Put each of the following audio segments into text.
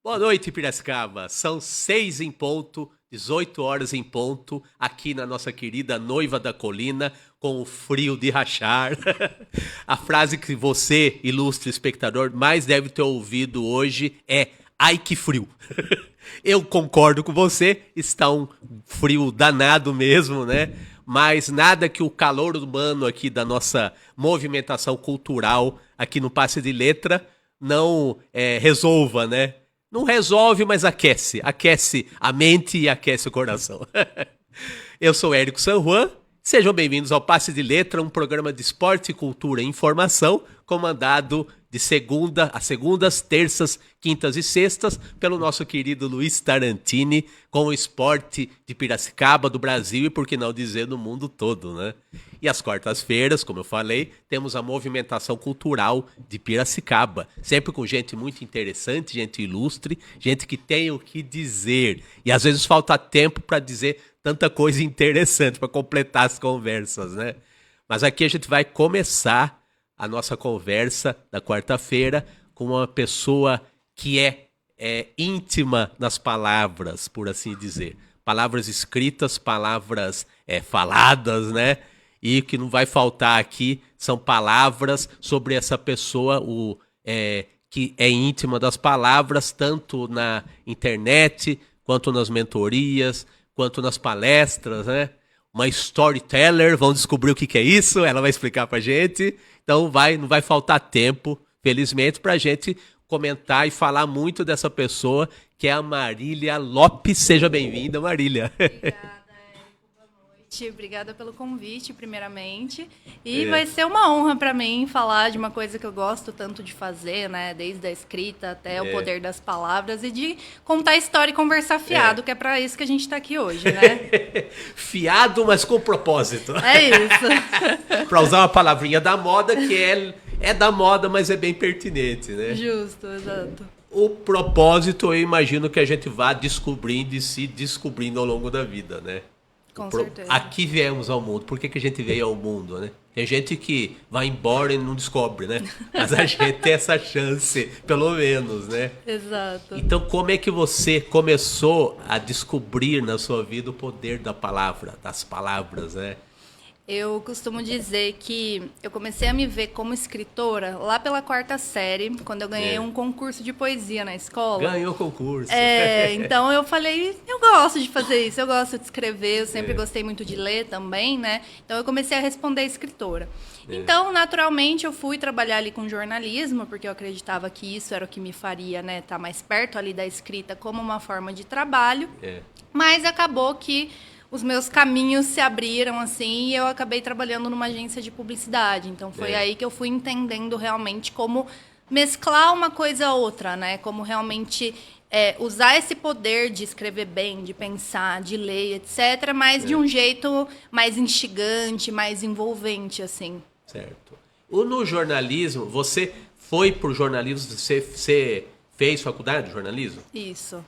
Boa noite, Piracicaba. São 6 em ponto, 18 horas em ponto, aqui na nossa querida Noiva da Colina, com o frio de rachar. A frase que você, ilustre espectador, mais deve ter ouvido hoje é "Ai, que frio!". Eu concordo com você, está um frio danado mesmo, né? Mas nada que o calor humano aqui da nossa movimentação cultural aqui no Passe de Letra não resolva, né? Não resolve, mas aquece. Aquece a mente e aquece o coração. Eu sou Érico San Juan. Sejam bem-vindos ao Passe de Letra, um programa de esporte, cultura e informação, comandado de segunda a segundas, terças, quintas e sextas, pelo nosso querido Luiz Tarantini, com o esporte de Piracicaba, do Brasil e, por que não dizer, do mundo todo, né? E às quartas-feiras, como eu falei, temos a movimentação cultural de Piracicaba, sempre com gente muito interessante, gente ilustre, gente que tem o que dizer. E às vezes falta tempo para dizer tanta coisa interessante, para completar as conversas, né? Mas aqui a gente vai começar a nossa conversa da quarta-feira com uma pessoa que é íntima nas palavras, por assim dizer. Palavras escritas, palavras faladas, né? E o que não vai faltar aqui são palavras sobre essa pessoa que é íntima das palavras, tanto na internet, quanto nas mentorias, quanto nas palestras, né? Uma storyteller, vamos descobrir o que é isso, ela vai explicar pra gente. Então não vai faltar tempo, felizmente, pra gente comentar e falar muito dessa pessoa, que é a Marília Lopes. Seja bem-vinda, Marília. Obrigada, Érico. Boa noite. Obrigada pelo convite, primeiramente. E vai ser uma honra para mim falar de uma coisa que eu gosto tanto de fazer, né? Desde a escrita até o poder das palavras e de contar história e conversar fiado, que é para isso que a gente está aqui hoje, né? Fiado, mas com propósito. É isso. Para usar uma palavrinha da moda, que é da moda, mas é bem pertinente, né? Justo, exato. O propósito, eu imagino que a gente vá descobrindo e se descobrindo ao longo da vida, né? Com certeza. Aqui viemos ao mundo. Por que a gente veio ao mundo, né? Tem gente que vai embora e não descobre, né? Mas a gente tem essa chance, pelo menos, né? Exato. Então, como é que você começou a descobrir na sua vida o poder da palavra, das palavras, né? Eu costumo dizer que eu comecei a me ver como escritora lá pela 4ª série, quando eu ganhei um concurso de poesia na escola. Ganhou o concurso. Então eu falei, eu gosto de fazer isso, eu gosto de escrever, eu sempre gostei muito de ler também, né? Então eu comecei a responder escritora. Então, naturalmente, eu fui trabalhar ali com jornalismo, porque eu acreditava que isso era o que me faria, né, estar mais perto ali da escrita como uma forma de trabalho. Mas acabou que os meus caminhos se abriram, assim, e eu acabei trabalhando numa agência de publicidade. Então, foi aí que eu fui entendendo realmente como mesclar uma coisa a outra, né? Como realmente usar esse poder de escrever bem, de pensar, de ler, etc., mas de um jeito mais instigante, mais envolvente, assim. Certo. No jornalismo, você foi pro jornalismo, você fez faculdade de jornalismo? Isso.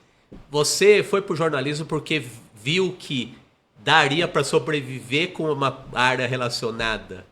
Você foi pro jornalismo porque viu que daria para sobreviver com uma área relacionada?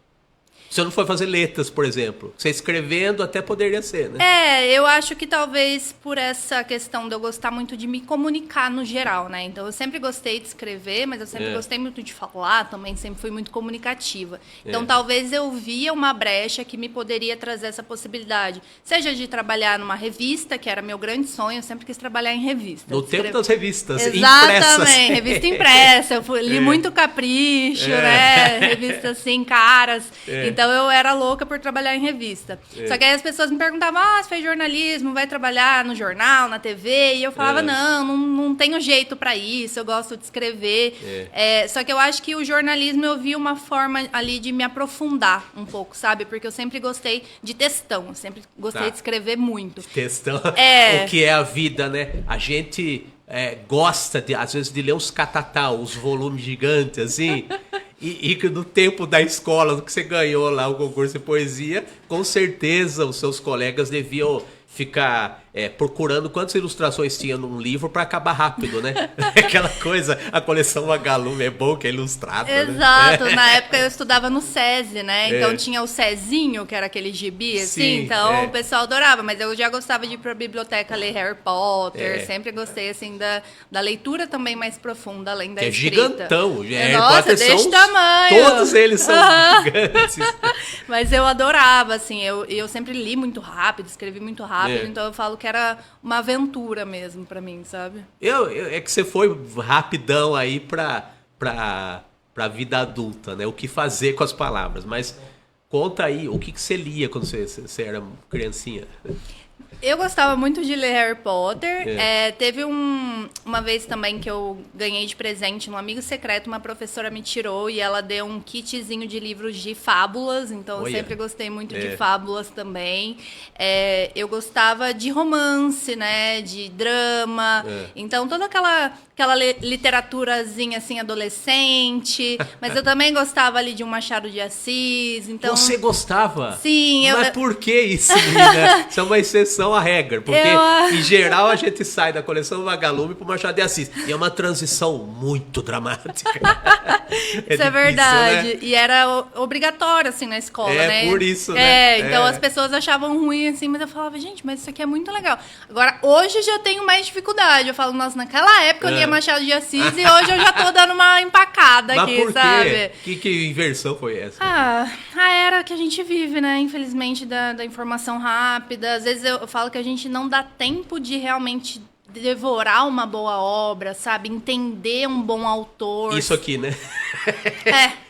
Você não foi fazer letras, por exemplo. Você escrevendo até poderia ser, né? Eu acho que talvez por essa questão de eu gostar muito de me comunicar no geral, né? Então, eu sempre gostei de escrever, mas eu sempre gostei muito de falar também, sempre fui muito comunicativa. Então, talvez eu via uma brecha que me poderia trazer essa possibilidade. Seja de trabalhar numa revista, que era meu grande sonho, eu sempre quis trabalhar em revista. No tempo das revistas Exatamente, impressas. Revista impressa. Eu li muito Capricho, né? Revista assim, caras. Então, eu era louca por trabalhar em revista. Só que aí as pessoas me perguntavam, você fez jornalismo, vai trabalhar no jornal, na TV? E eu falava, não tenho jeito para isso, eu gosto de escrever. Só que eu acho que o jornalismo eu vi uma forma ali de me aprofundar um pouco, sabe? Porque eu sempre gostei de textão, eu sempre gostei de escrever muito. Textão, o que é a vida, né? A gente gosta, às vezes, de ler uns catatau, uns volumes gigantes, assim... E que no tempo da escola, que você ganhou lá o concurso de poesia, com certeza os seus colegas deviam ficar procurando quantas ilustrações tinha num livro para acabar rápido, né? Aquela coisa, a coleção Vagalume é boa, que é ilustrada. Exato, né? na época eu estudava no SESI, né? Então tinha o Cezinho, que era aquele gibi, assim, Sim, então o pessoal adorava, mas eu já gostava de ir pra biblioteca ler Harry Potter, sempre gostei, assim, da leitura também mais profunda, além da Que é escrita. gigantão. Harry Nossa, Potter desse tamanho! Todos eles são gigantes. Mas eu adorava, assim, eu sempre li muito rápido, escrevi muito rápido, então eu falo que era uma aventura mesmo pra mim, sabe? É que você foi rapidão aí pra vida adulta, né? O que fazer com as palavras. Mas conta aí, o que você lia quando você era criancinha? Eu gostava muito de ler Harry Potter. Teve uma vez também que eu ganhei de presente um amigo secreto, uma professora me tirou e ela deu um kitzinho de livros de fábulas, então eu sempre gostei muito de fábulas também. Eu gostava de romance, né, de drama, então toda aquela literaturazinha assim adolescente, mas eu também gostava ali de um Machado de Assis, então... Você gostava? Sim. Mas por que isso, menina? Isso é uma exceção à regra, porque em geral a gente sai da coleção Vagalume pro Machado de Assis, e é uma transição muito dramática. Isso é verdade, né? E era obrigatório assim na escola, né? Por isso, né? Então as pessoas achavam ruim assim, mas eu falava, gente, mas isso aqui é muito legal. Agora, hoje já tenho mais dificuldade, eu falo, nossa, naquela época eu lia Machado de Assis e hoje eu já tô dando uma empacada mas aqui, por quê? sabe? Que inversão foi essa? A era que a gente vive, né? Infelizmente, da informação rápida. Às vezes eu falo que a gente não dá tempo de realmente devorar uma boa obra, sabe? Entender um bom autor. Isso aqui, né?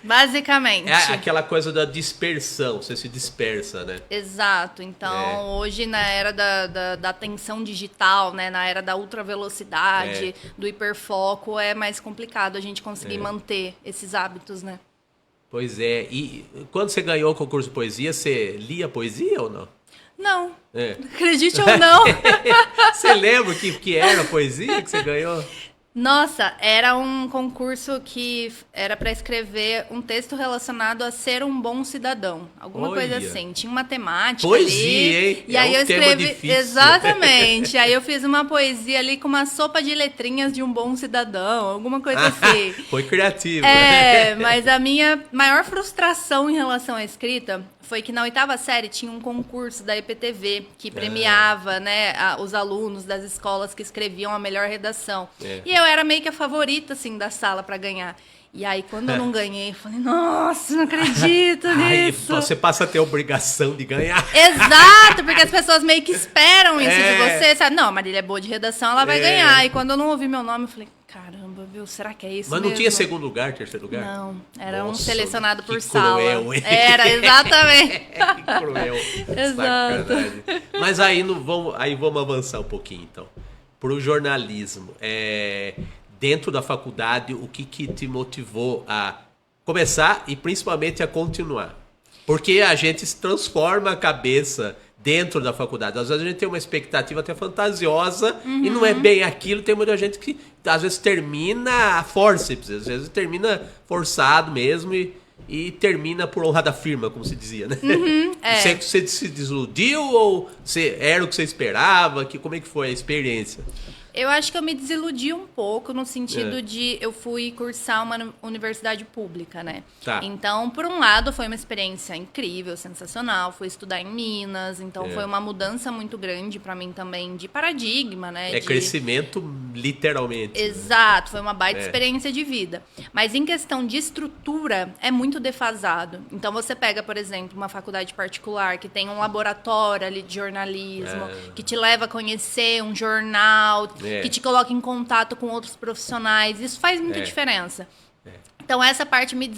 Basicamente. Aquela coisa da dispersão, você se dispersa, né? Exato. Então, hoje, na era da atenção digital, né? Na era da ultravelocidade, do hiperfoco, é mais complicado a gente conseguir manter esses hábitos, né? Pois é. E quando você ganhou o concurso de poesia, você lia poesia ou não? Não. Acredite ou não. Você lembra o que era a poesia que você ganhou? Nossa, era um concurso que era para escrever um texto relacionado a ser um bom cidadão. Alguma coisa assim. Tinha uma temática poesia, ali. Hein? E aí eu escrevi. Difícil. Exatamente. Aí eu fiz uma poesia ali com uma sopa de letrinhas de um bom cidadão, alguma coisa assim. Foi criativo. Mas a minha maior frustração em relação à escrita foi que na 8ª série tinha um concurso da EPTV que premiava, né, os alunos das escolas que escreviam a melhor redação. E eu era meio que a favorita, assim, da sala para ganhar. E aí, quando eu não ganhei, eu falei, nossa, não acredito nisso. Aí você passa a ter a obrigação de ganhar. Exato, porque as pessoas meio que esperam isso de você, sabe? Não, a Marília é boa de redação, ela vai ganhar. E quando eu não ouvi meu nome, eu falei, caramba, viu, será que é isso mesmo? Mas não tinha segundo lugar, terceiro lugar? Não, era um selecionado por sala. Cruel, hein? Era, exatamente. Que cruel. Exato. Sacanagem. Mas aí, vamos avançar um pouquinho, então. Pro jornalismo. Dentro da faculdade, o que te motivou a começar e principalmente a continuar? Porque a gente se transforma a cabeça dentro da faculdade. Às vezes a gente tem uma expectativa até fantasiosa e não é bem aquilo. Tem muita gente que às vezes termina a forceps, às vezes termina forçado mesmo e termina por honra da firma, como se dizia, né? Você se desiludiu ou era o que você esperava? Como é que foi a experiência? Eu acho que eu me desiludi um pouco no sentido de eu fui cursar uma universidade pública, né? Tá. Então, por um lado, foi uma experiência incrível, sensacional. Fui estudar em Minas, então foi uma mudança muito grande para mim também de paradigma, né? Crescimento literalmente. Exato, foi uma baita experiência de vida. Mas em questão de estrutura, é muito defasado. Então, você pega, por exemplo, uma faculdade particular que tem um laboratório ali de jornalismo, que te leva a conhecer um jornal, que te coloca em contato com outros profissionais. Isso faz muita diferença. Então, essa parte me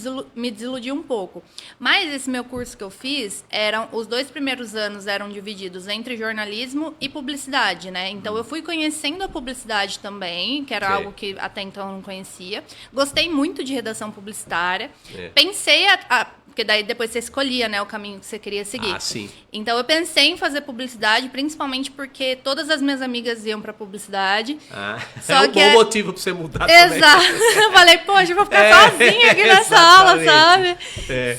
desiludiu um pouco. Mas esse meu curso que eu fiz, os 2 primeiros anos eram divididos entre jornalismo e publicidade, né? Então, eu fui conhecendo a publicidade também, que era algo que até então eu não conhecia. Gostei muito de redação publicitária. Pensei porque daí depois você escolhia, né, o caminho que você queria seguir. Ah, sim. Então eu pensei em fazer publicidade, principalmente porque todas as minhas amigas iam pra publicidade. Só é um bom motivo pra você mudar também. Exato. Eu falei, poxa, eu vou ficar sozinha aqui nessa aula, sabe?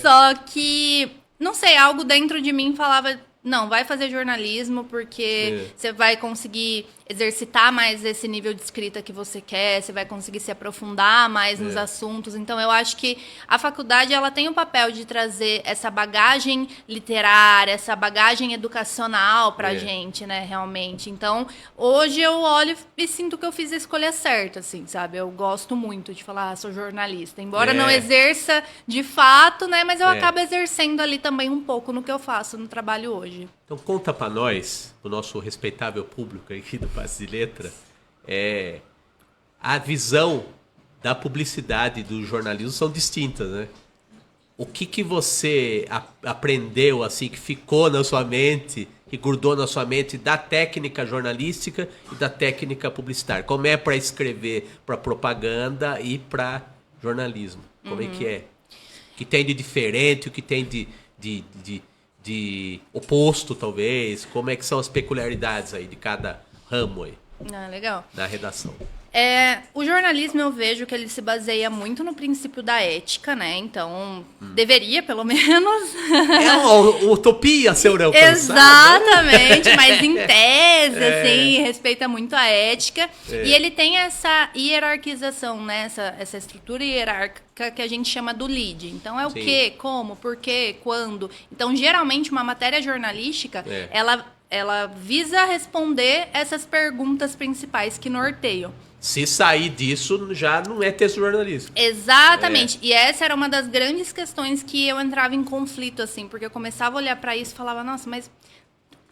Só que, não sei, algo dentro de mim falava, Não, vai fazer jornalismo porque você vai conseguir exercitar mais esse nível de escrita que você quer, você vai conseguir se aprofundar mais nos assuntos. Então, eu acho que a faculdade ela tem o papel de trazer essa bagagem literária, essa bagagem educacional pra gente, né, realmente. Então, hoje eu olho e sinto que eu fiz a escolha certa, assim, sabe? Eu gosto muito de falar, sou jornalista. Embora não exerça de fato, né, mas eu acabo exercendo ali também um pouco no que eu faço no trabalho hoje. Então conta para nós, o nosso respeitável público aqui do Passe de Letra, a visão da publicidade e do jornalismo são distintas, né? O que você aprendeu, assim, que ficou na sua mente, que grudou na sua mente da técnica jornalística e da técnica publicitária? Como é para escrever para propaganda e para jornalismo? Como é que é? O que tem de diferente, o que tem de oposto, talvez? Como é que são as peculiaridades aí de cada ramo aí Legal. da redação? O jornalismo, eu vejo que ele se baseia muito no princípio da ética, né? Então, deveria, pelo menos. É uma utopia ser alcançada. Exatamente, mas em tese, assim, respeita muito a ética. E ele tem essa hierarquização, né? Essa estrutura hierárquica que a gente chama do lead. Então, é o quê, como, por quê, quando. Então, geralmente, uma matéria jornalística, ela visa responder essas perguntas principais que norteiam. Se sair disso, já não é texto jornalístico. Exatamente. E essa era uma das grandes questões que eu entrava em conflito, assim, porque eu começava a olhar pra isso e falava, nossa, mas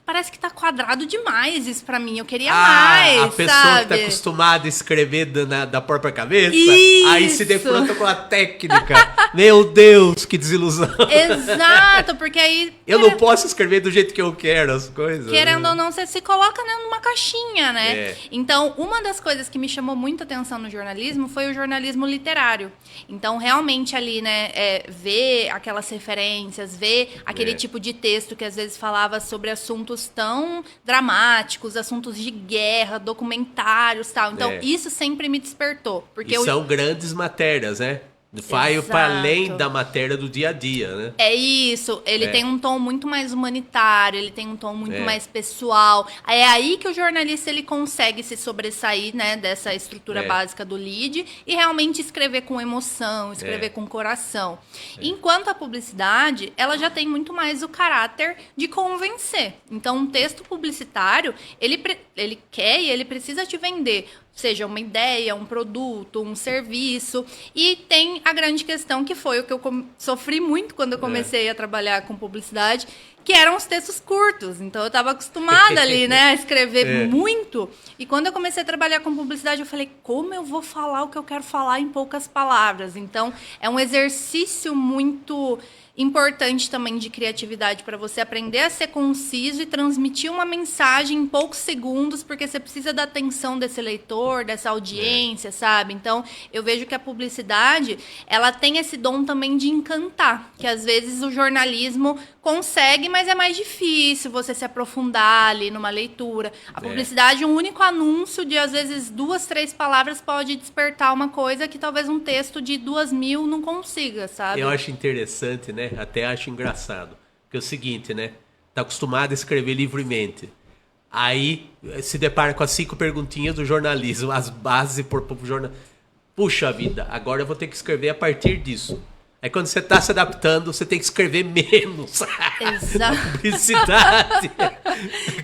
parece que tá quadrado demais isso pra mim. Eu queria mais, a pessoa sabe? que tá acostumada a escrever da própria cabeça, Isso. Aí se defronta com a técnica. Meu Deus, que desilusão. Exato, porque aí... Eu não posso escrever do jeito que eu quero as coisas. Querendo ou não, você se coloca, né, numa caixinha, né? É. Então, uma das coisas que me chamou muita atenção no jornalismo foi o jornalismo literário. Então, realmente ali, né, ver aquelas referências, ver aquele tipo de texto que às vezes falava sobre assuntos tão dramáticos, assuntos de guerra, documentários e tal. Então, isso sempre me despertou. Porque são grandes matérias, né? Vai para além da matéria do dia a dia, né? É isso. Ele tem um tom muito mais humanitário, ele tem um tom muito mais pessoal. É aí que o jornalista ele consegue se sobressair, né, dessa estrutura básica do lead e realmente escrever com emoção, escrever com coração. Enquanto a publicidade, ela já tem muito mais o caráter de convencer. Então, um texto publicitário, ele quer e ele precisa te vender, seja uma ideia, um produto, um serviço. E tem a grande questão que foi o que eu sofri muito quando eu comecei a trabalhar com publicidade, que eram os textos curtos. Então, eu estava acostumada ali, né, a escrever muito. E quando eu comecei a trabalhar com publicidade, eu falei, como eu vou falar o que eu quero falar em poucas palavras? Então, é um exercício muito importante também de criatividade para você aprender a ser conciso e transmitir uma mensagem em poucos segundos, porque você precisa da atenção desse leitor, dessa audiência, sabe? Então, eu vejo que a publicidade, ela tem esse dom também de encantar, que às vezes o jornalismo consegue, mas é mais difícil você se aprofundar ali numa leitura. A publicidade, um único anúncio de, às vezes, 2, 3 palavras pode despertar uma coisa que talvez um texto de 2.000 não consiga, sabe? Eu acho interessante, né? Até acho engraçado. Porque é o seguinte, né? Tá acostumado a escrever livremente. Aí se depara com as 5 perguntinhas do jornalismo, as bases pro jornal. Puxa vida, agora eu vou ter que escrever a partir disso. Aí quando você está se adaptando, você tem que escrever menos. Exato. Publicidade.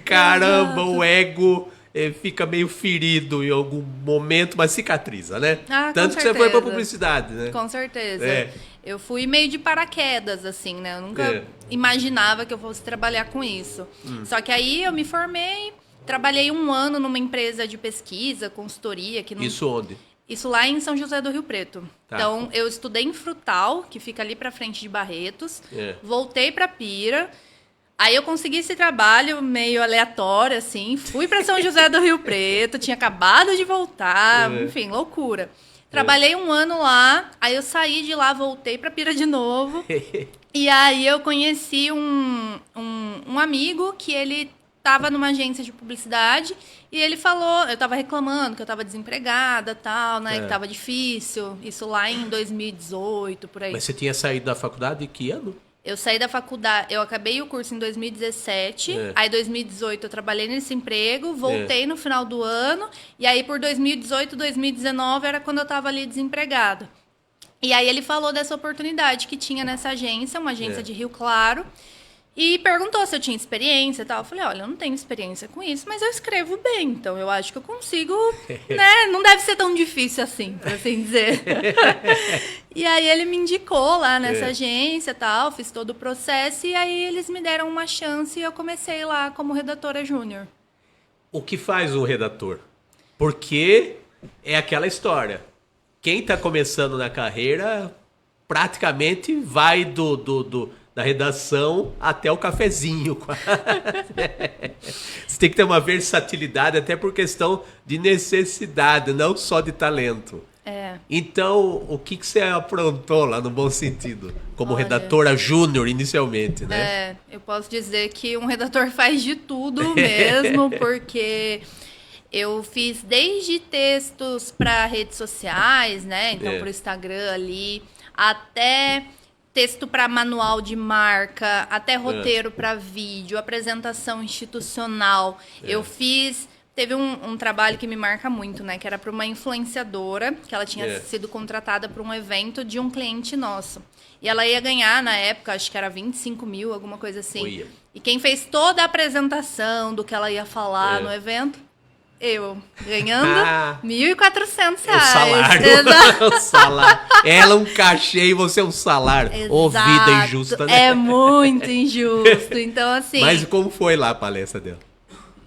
Caramba, o ego fica meio ferido em algum momento, mas cicatriza, né? Tanto que você foi pra publicidade, né? Com certeza. Eu fui meio de paraquedas, assim, né? Eu nunca imaginava que eu fosse trabalhar com isso. Só que aí eu me formei, trabalhei 1 ano numa empresa de pesquisa, consultoria. Isso onde? Isso lá em São José do Rio Preto. Tá. Então, eu estudei em Frutal, que fica ali pra frente de Barretos. Voltei pra Pira. Aí eu consegui esse trabalho meio aleatório, assim. Fui pra São José do Rio Preto, tinha acabado de voltar. Enfim, loucura. Trabalhei 1 ano lá, aí eu saí de lá, voltei pra Pira de novo. E aí eu conheci um amigo que ele estava numa agência de publicidade e ele falou, eu estava reclamando que eu estava desempregada, tal, né, que estava difícil, isso lá em 2018, por aí. Mas você tinha saído da faculdade que ano? Eu saí da faculdade, eu acabei o curso em 2017, aí em 2018 eu trabalhei nesse emprego, voltei no final do ano, e aí por 2018, 2019 era quando eu estava ali desempregada. E aí ele falou dessa oportunidade que tinha nessa agência, uma agência de Rio Claro, e perguntou se eu tinha experiência e tal. Eu falei, olha, eu não tenho experiência com isso, mas eu escrevo bem, então eu acho que eu consigo, né? Não deve ser tão difícil assim, por assim dizer. E aí ele me indicou lá nessa agência e tal, fiz todo o processo, e aí eles me deram uma chance e eu comecei lá como redatora júnior. O que faz um redator? Porque é aquela história. Quem está começando na carreira praticamente vai da redação até o cafezinho. Você tem que ter uma versatilidade até por questão de necessidade, não só de talento. Então, o que você aprontou lá no bom sentido? Como redatora júnior inicialmente, né? Eu posso dizer que um redator faz de tudo mesmo, porque eu fiz desde textos para redes sociais, né? Então, para o Instagram ali, até texto para manual de marca, até roteiro para vídeo, apresentação institucional. Eu fiz... Teve um trabalho que me marca muito, né? Que era para uma influenciadora, que ela tinha sido contratada para um evento de um cliente nosso. E ela ia ganhar, na época, acho que era 25 mil, alguma coisa assim. Uia. E quem fez toda a apresentação do que ela ia falar no evento... Eu, ganhando R$1.400. O salário. Exato. O salário. Ela um cachê e você um salário. Ô, vida injusta, né? É muito injusto. Então, assim... Mas como foi lá a palestra dela?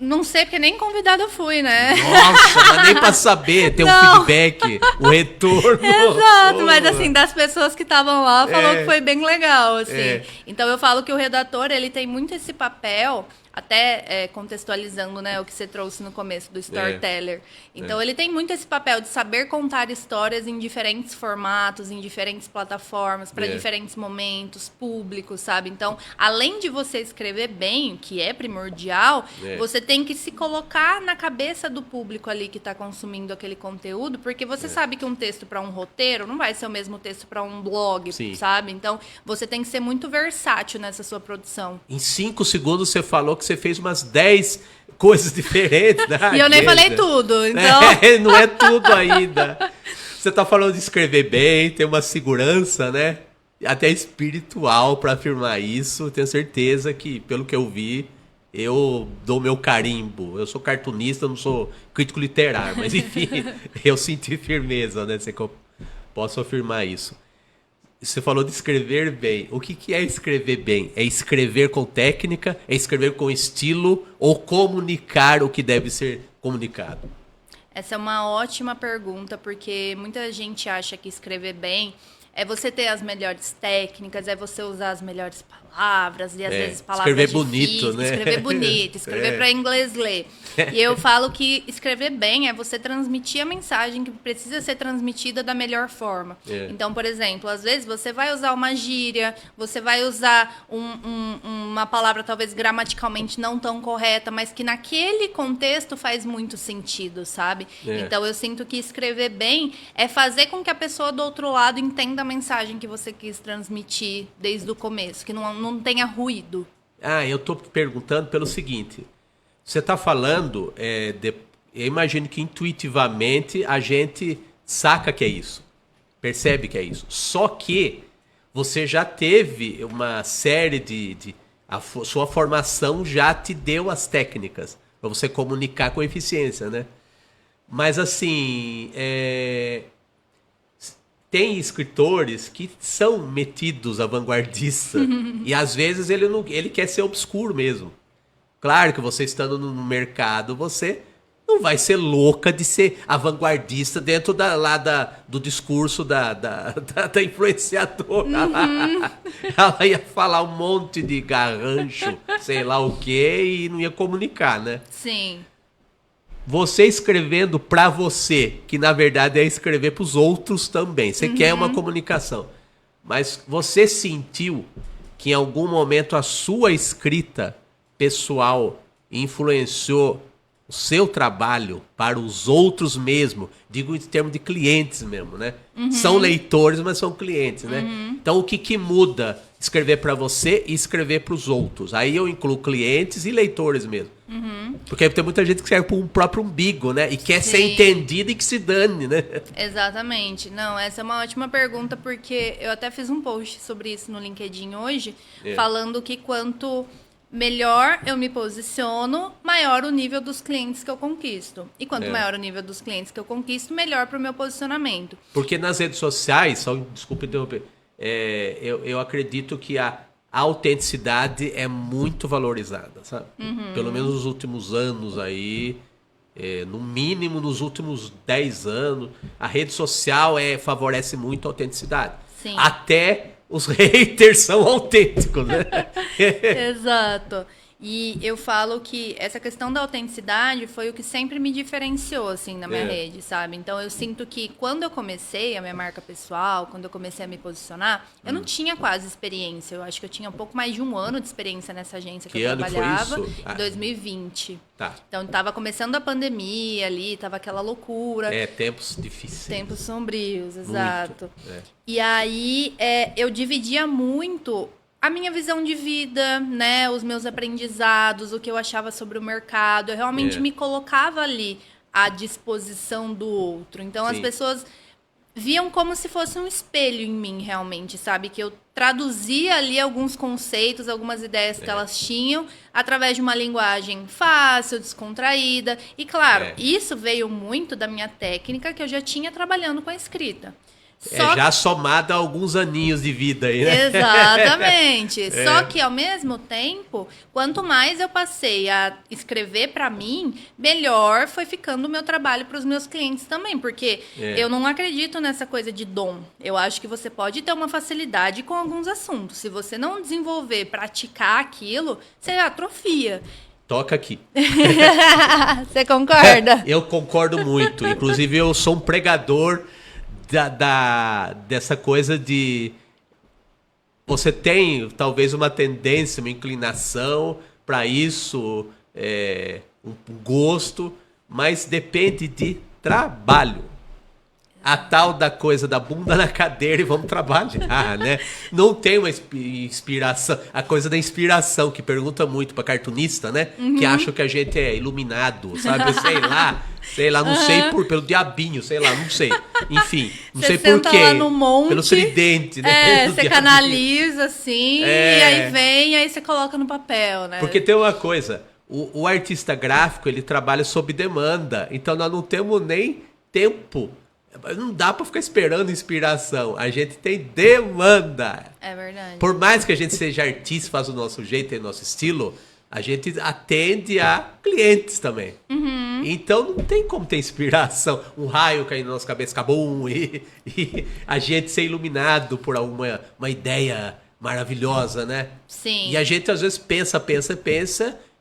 Não sei, porque nem convidada eu fui, né? Nossa, mas nem pra saber, ter um feedback, um retorno. Exato, mas assim, das pessoas que estavam lá, falou que foi bem legal, assim. Então eu falo que o redator, ele tem muito esse papel, até contextualizando, né, o que você trouxe no começo do storyteller. Então ele tem muito esse papel de saber contar histórias em diferentes formatos, em diferentes plataformas, para diferentes momentos, públicos, sabe? Então, além de você escrever bem, que é primordial, você tem que se colocar na cabeça do público ali que está consumindo aquele conteúdo, porque você sabe que um texto para um roteiro não vai ser o mesmo texto para um blog, sabe? Então, você tem que ser muito versátil nessa sua produção. Em 5 segundos você falou que você fez umas 10 coisas diferentes. E eu nem falei tudo, então... Não é tudo ainda. Você tá falando de escrever bem, ter uma segurança, né? Até espiritual para afirmar isso. Tenho certeza que, pelo que eu vi, eu dou meu carimbo. Eu sou cartunista, não sou crítico literário, mas enfim, eu senti firmeza, né? Sei que eu posso afirmar isso. Você falou de escrever bem. O que é escrever bem? É escrever com técnica? É escrever com estilo? Ou comunicar o que deve ser comunicado? Essa é uma ótima pergunta, porque muita gente acha que escrever bem é você ter as melhores técnicas, é você usar as melhores palavras, e às vezes palavras escrever difíceis, bonito, né? Escrever bonito, escrever para inglês ler. E eu falo que escrever bem é você transmitir a mensagem que precisa ser transmitida da melhor forma. Então, por exemplo, às vezes você vai usar uma gíria, você vai usar uma palavra talvez gramaticalmente não tão correta, mas que naquele contexto faz muito sentido, sabe? Então, eu sinto que escrever bem é fazer com que a pessoa do outro lado entenda a mensagem que você quis transmitir desde o começo, que não tenha ruído. Eu tô perguntando pelo seguinte. Você tá falando, eu imagino que intuitivamente a gente saca que é isso. Percebe que é isso. Só que você já teve uma série a sua formação já te deu as técnicas para você comunicar com eficiência, né? Mas assim, tem escritores que são metidos a vanguardista e às vezes ele quer ser obscuro mesmo. Claro que você estando no mercado, você não vai ser louca de ser a vanguardista dentro do discurso da influenciadora. Ela ia falar um monte de garrancho, sei lá o quê, e não ia comunicar, né? Sim. Você escrevendo pra você, que na verdade é escrever pros outros também. Você quer uma comunicação. Mas você sentiu que em algum momento a sua escrita pessoal influenciou o seu trabalho para os outros mesmo, digo em termos de clientes mesmo, né? São leitores, mas são clientes, né? Então, o que muda escrever para você e escrever para os outros? Aí eu incluo clientes e leitores mesmo. Porque tem muita gente que serve para um próprio umbigo, né? E quer ser entendida e que se dane, né? Exatamente. Não, essa é uma ótima pergunta, porque eu até fiz um post sobre isso no LinkedIn hoje, falando que quanto melhor eu me posiciono, maior o nível dos clientes que eu conquisto. E quanto maior o nível dos clientes que eu conquisto, melhor para o meu posicionamento. Porque nas redes sociais, só desculpa interromper, eu acredito que a autenticidade é muito valorizada, sabe? Pelo menos nos últimos anos aí, no mínimo nos últimos 10 anos, a rede social favorece muito a autenticidade. Sim. Até os haters são autênticos, né? Exato. E eu falo que essa questão da autenticidade foi o que sempre me diferenciou, assim, na minha rede, sabe? Então, eu sinto que quando eu comecei a minha marca pessoal, quando eu comecei a me posicionar, eu não tinha quase experiência. Eu acho que eu tinha um pouco mais de 1 ano de experiência nessa agência que eu ano trabalhava. foi isso? Em 2020. Tá. Então, tava começando a pandemia ali, tava aquela loucura. Tempos difíceis. Tempos sombrios, exato. Muito. E aí, eu dividia muito a minha visão de vida, né, os meus aprendizados, o que eu achava sobre o mercado. Eu realmente me colocava ali à disposição do outro. Então, as pessoas viam como se fosse um espelho em mim, realmente, sabe? Que eu traduzia ali alguns conceitos, algumas ideias que elas tinham, através de uma linguagem fácil, descontraída. E, claro, isso veio muito da minha técnica que eu já tinha trabalhando com a escrita. Já somada a alguns aninhos de vida aí, né? Exatamente. Só que, ao mesmo tempo, quanto mais eu passei a escrever para mim, melhor foi ficando o meu trabalho para os meus clientes também. Porque eu não acredito nessa coisa de dom. Eu acho que você pode ter uma facilidade com alguns assuntos. Se você não desenvolver, praticar aquilo, você atrofia. Toca aqui. Você concorda? Eu concordo muito. Inclusive, eu sou um pregador dessa coisa de você tem talvez uma tendência, uma inclinação para isso, um gosto, mas depende de trabalho. A tal da coisa da bunda na cadeira e vamos trabalhar, né? Não tem uma inspiração, a coisa da inspiração, que pergunta muito para cartunista, né? Que acham que a gente é iluminado, sabe? Sei lá, não sei pelo diabinho, sei lá, não sei. Enfim, não sei por quê. Lá no monte, pelo tridente, né? Você canaliza assim, e aí vem, e aí você coloca no papel, né? Porque tem uma coisa, o artista gráfico, ele trabalha sob demanda, então nós não temos nem tempo. Não dá pra ficar esperando inspiração. A gente tem demanda. É verdade. Por mais que a gente seja artista, faz o nosso jeito, tem o nosso estilo, a gente atende a clientes também. Então não tem como ter inspiração. Um raio caindo na nossa cabeça, cabum, e a gente ser iluminado por uma ideia maravilhosa, né? Sim. E a gente às vezes pensa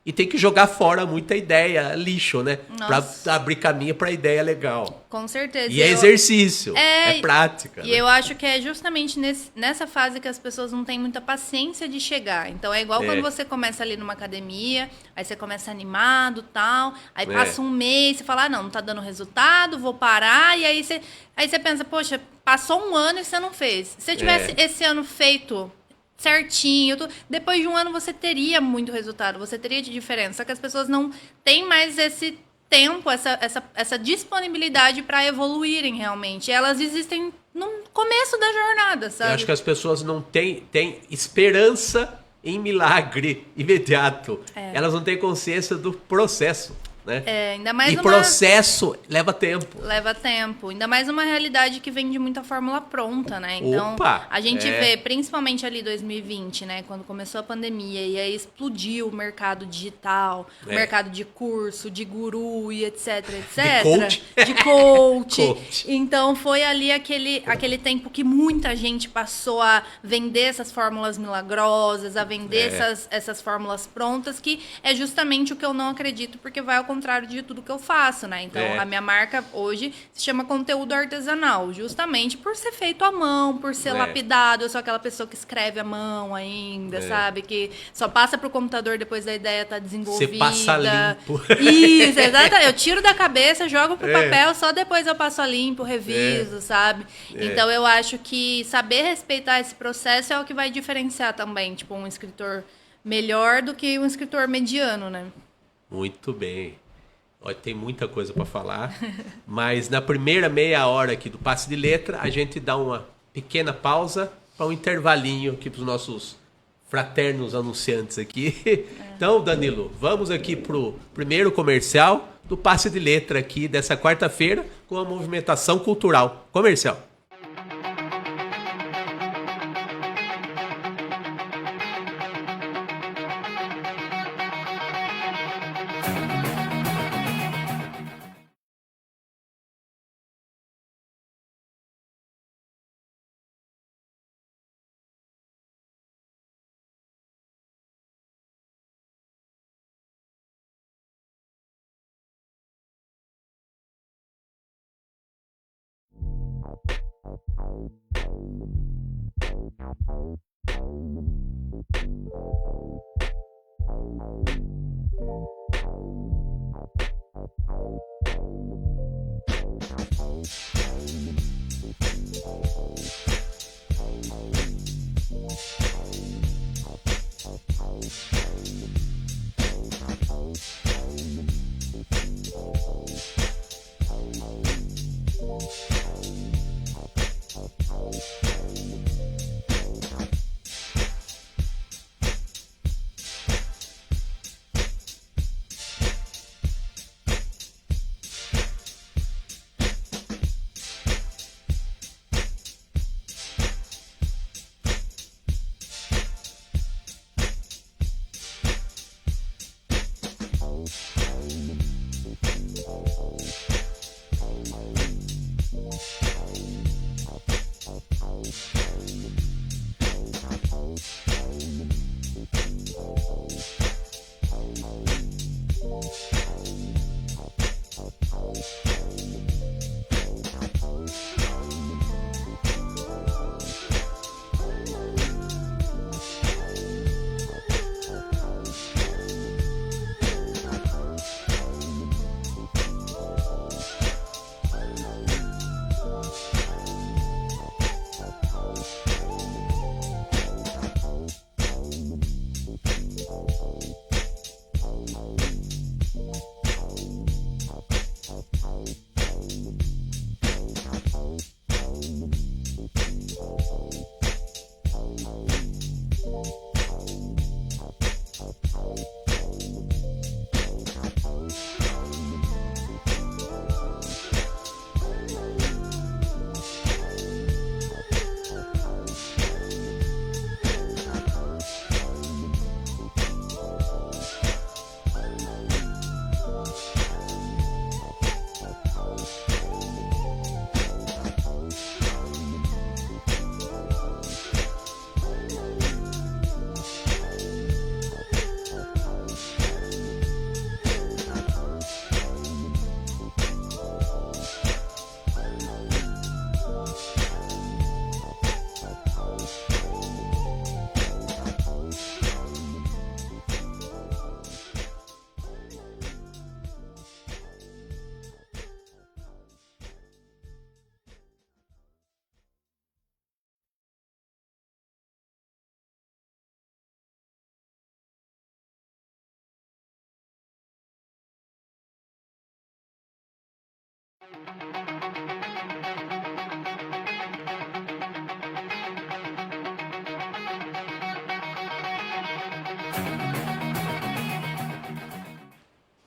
e tem que jogar fora muita ideia, lixo, né? Nossa. Pra abrir caminho pra ideia legal. Com certeza. E é exercício, é prática. E né? eu acho que é justamente nessa fase que as pessoas não têm muita paciência de chegar. Então é igual quando você começa ali numa academia, aí você começa animado e tal, aí passa um mês, você fala, não tá dando resultado, vou parar, e aí você pensa, poxa, passou 1 ano e você não fez. Se você tivesse esse ano feito certinho, depois de 1 ano você teria muito resultado, você teria de diferença. Só que as pessoas não têm mais esse tempo, essa disponibilidade para evoluírem realmente. Elas existem no começo da jornada, sabe? Eu acho que as pessoas não têm esperança em milagre imediato. Elas não têm consciência do processo. Né? Ainda mais processo leva tempo. Leva tempo. Ainda mais uma realidade que vem de muita fórmula pronta, né? Então, a gente vê, principalmente ali 2020, né? Quando começou a pandemia e aí explodiu o mercado digital, o mercado de curso, de guru e etc, etc. De coach. Então, foi ali aquele tempo que muita gente passou a vender essas fórmulas milagrosas, a vender essas fórmulas prontas, que é justamente o que eu não acredito, porque vai ao contrário de tudo que eu faço, né? Então, a minha marca hoje se chama conteúdo artesanal, justamente por ser feito à mão, por ser lapidado. Eu sou aquela pessoa que escreve à mão ainda, sabe? Que só passa pro computador depois da ideia tá desenvolvida. Você passa limpo. Isso, exatamente. Eu tiro da cabeça, jogo pro papel, só depois eu passo a limpo, reviso, sabe? Então, eu acho que saber respeitar esse processo é o que vai diferenciar também, tipo, um escritor melhor do que um escritor mediano, né? Muito bem. Olha, tem muita coisa para falar, mas na primeira meia hora aqui do Passe de Letra, a gente dá uma pequena pausa para um intervalinho aqui para os nossos fraternos anunciantes aqui. Então, Danilo, vamos aqui para o primeiro comercial do Passe de Letra aqui dessa quarta-feira com a movimentação cultural. Comercial.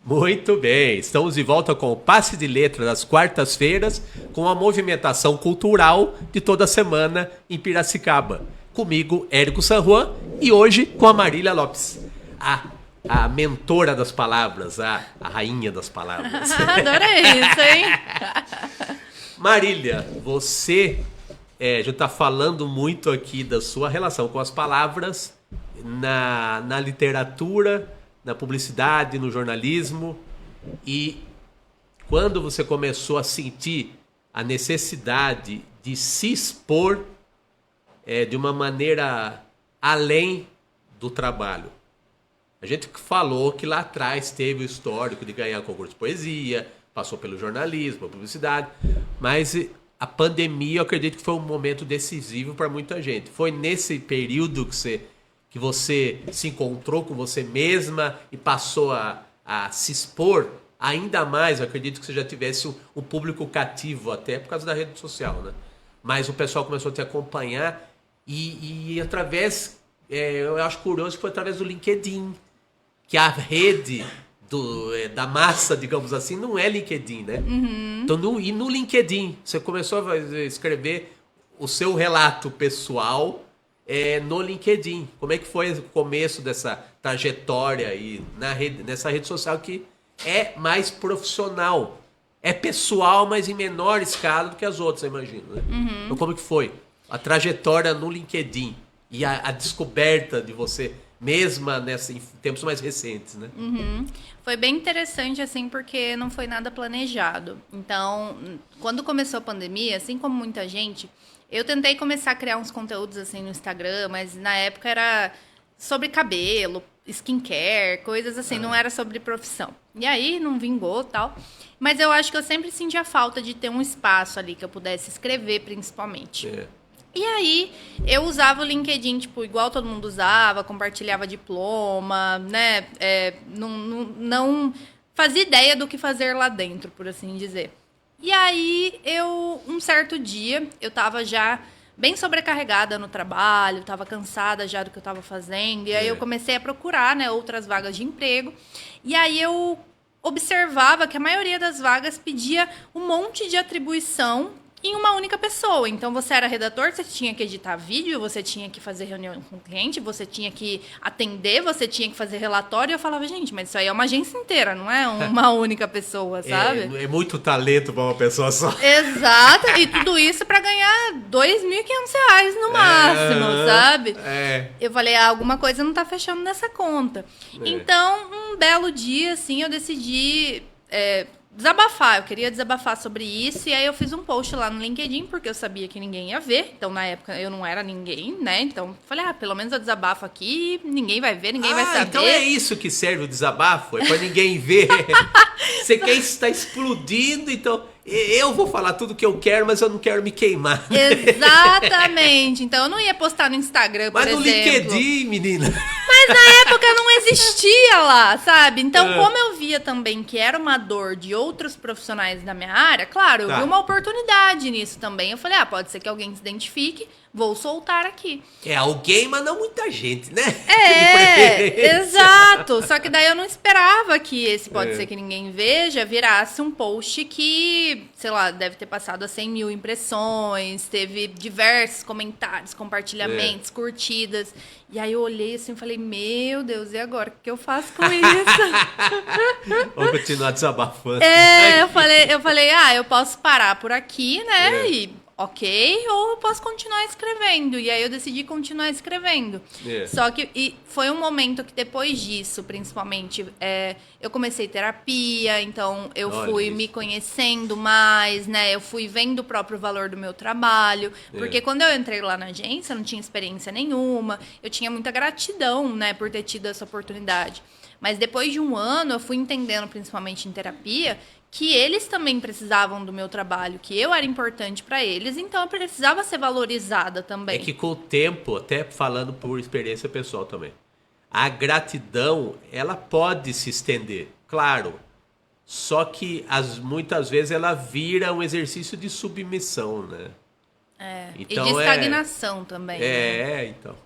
Muito bem, estamos de volta com o Passe de Letra das quartas-feiras, com a movimentação cultural de toda semana em Piracicaba. Comigo, Érico San Juan, e hoje com a Marília Lopes, a mentora das palavras, a rainha das palavras. Adorei isso, hein? Marília, você já está falando muito aqui da sua relação com as palavras na literatura, na publicidade, no jornalismo. E quando você começou a sentir a necessidade de se expor de uma maneira além do trabalho? A gente falou que lá atrás teve o histórico de ganhar concurso de poesia, passou pelo jornalismo, publicidade, mas a pandemia eu acredito que foi um momento decisivo para muita gente. Foi nesse período que você se encontrou com você mesma e passou a se expor ainda mais. Eu acredito que você já tivesse um público cativo até por causa da rede social, né? Mas o pessoal começou a te acompanhar e através, eu acho curioso que foi através do LinkedIn, que a rede da massa, digamos assim, não é LinkedIn, né? Uhum. Então, no LinkedIn, você começou a escrever o seu relato pessoal no LinkedIn. Como é que foi o começo dessa trajetória aí nessa rede social que é mais profissional? É pessoal, mas em menor escala do que as outras, eu imagino, né? Uhum. Então, como que foi a trajetória no LinkedIn e a descoberta de você mesma em tempos mais recentes, né? Uhum. Foi bem interessante, assim, porque não foi nada planejado. Então, quando começou a pandemia, assim como muita gente, eu tentei começar a criar uns conteúdos, assim, no Instagram, mas na época era sobre cabelo, skincare, coisas assim, não era sobre profissão. E aí, não vingou e tal. Mas eu acho que eu sempre sentia falta de ter um espaço ali que eu pudesse escrever, principalmente. E aí, eu usava o LinkedIn, tipo, igual todo mundo usava, compartilhava diploma, né? Não fazia ideia do que fazer lá dentro, por assim dizer. E aí, um certo dia, eu tava já bem sobrecarregada no trabalho, tava cansada já do que eu tava fazendo. E aí, eu comecei a procurar, né, outras vagas de emprego. E aí, eu observava que a maioria das vagas pedia um monte de atribuição em uma única pessoa. Então, você era redator, você tinha que editar vídeo, você tinha que fazer reunião com o cliente, você tinha que atender, você tinha que fazer relatório. E eu falava, gente, mas isso aí é uma agência inteira, não é uma única pessoa, sabe? É muito talento para uma pessoa só. Exato, e tudo isso para ganhar R$2.500 no máximo, sabe? Eu falei, alguma coisa não tá fechando nessa conta. Então, um belo dia, assim, eu decidi desabafar. Eu queria desabafar sobre isso. E aí eu fiz um post lá no LinkedIn, porque eu sabia que ninguém ia ver. Então, na época, eu não era ninguém, né? Então, falei, pelo menos eu desabafo aqui, ninguém vai ver, ninguém vai saber. Então é isso que serve o desabafo? É pra ninguém ver? Você quer estar explodindo, então eu vou falar tudo que eu quero, mas eu não quero me queimar. Exatamente. Então, eu não ia postar no Instagram, por exemplo. Mas no LinkedIn, menina. Mas na época não existia lá, sabe? Então, como eu via também que era uma dor de outros profissionais da minha área, claro, eu vi uma oportunidade nisso também. Eu falei, pode ser que alguém se identifique, vou soltar aqui. Alguém, mas não muita gente, né? Exato. Só que daí eu não esperava que esse pode ser que ninguém veja virasse um post que, sei lá, deve ter passado a 100 mil impressões, teve diversos comentários, compartilhamentos, curtidas. E aí eu olhei assim e falei, meu Deus, e agora? O que eu faço com isso? Vou continuar desabafando. Eu falei, eu posso parar por aqui, né? E ok, ou eu posso continuar escrevendo. E aí eu decidi continuar escrevendo. Só que foi um momento que depois disso, principalmente, eu comecei terapia, então eu fui me conhecendo mais, né? Eu fui vendo o próprio valor do meu trabalho. Porque quando eu entrei lá na agência, eu não tinha experiência nenhuma. Eu tinha muita gratidão, né, por ter tido essa oportunidade. Mas depois de um ano, eu fui entendendo, principalmente em terapia, que eles também precisavam do meu trabalho, que eu era importante para eles, então eu precisava ser valorizada também. É que com o tempo, até falando por experiência pessoal também, a gratidão, ela pode se estender, claro, só que muitas vezes ela vira um exercício de submissão, né? Então, e de estagnação também. Então.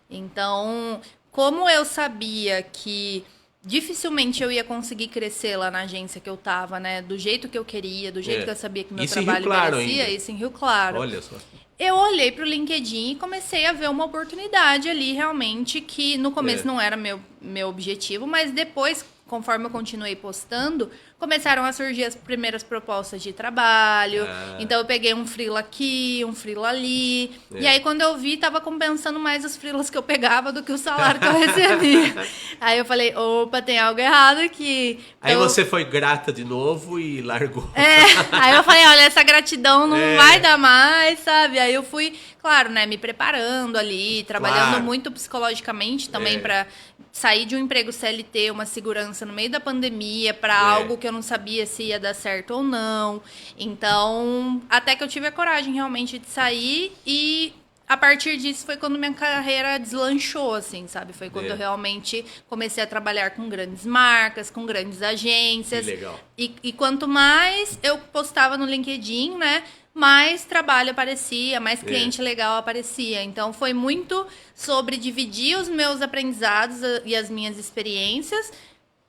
Então, como eu sabia que dificilmente eu ia conseguir crescer lá na agência que eu tava, né? Do jeito que eu queria, do jeito que eu sabia que meu trabalho merecia. Isso em Rio Claro. Olha só. Eu olhei pro LinkedIn e comecei a ver uma oportunidade ali, realmente, que no começo não era meu objetivo, mas depois, conforme eu continuei postando, começaram a surgir as primeiras propostas de trabalho. Então eu peguei um freela aqui, um freela ali. E aí quando eu vi, tava compensando mais os freelas que eu pegava do que o salário que eu recebia. Aí eu falei, opa, tem algo errado aqui. Aí Então, você foi grata de novo e largou. aí eu falei, olha, essa gratidão não vai dar mais, sabe? Aí eu fui, claro, né, me preparando ali, trabalhando muito psicologicamente também pra sair de um emprego CLT, uma segurança no meio da pandemia, pra algo que eu não sabia se ia dar certo ou não. Então, até que eu tive a coragem realmente de sair e a partir disso foi quando minha carreira deslanchou, assim, sabe? Foi quando eu realmente comecei a trabalhar com grandes marcas, com grandes agências. Que legal. E quanto mais eu postava no LinkedIn, né? Mais trabalho aparecia, mais cliente legal aparecia. Então, foi muito sobre dividir os meus aprendizados e as minhas experiências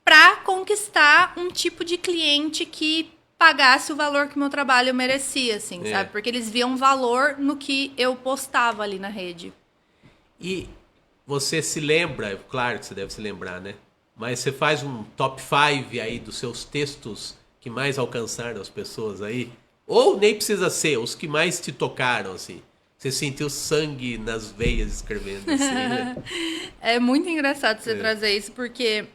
para conquistar um tipo de cliente que pagasse o valor que o meu trabalho merecia, assim, sabe? Porque eles viam valor no que eu postava ali na rede. E você se lembra, claro que você deve se lembrar, né? Mas você faz um top 5 aí dos seus textos que mais alcançaram as pessoas aí? Ou nem precisa ser, os que mais te tocaram, assim. Você sentiu sangue nas veias escrevendo, assim, né? É muito engraçado você trazer isso, porque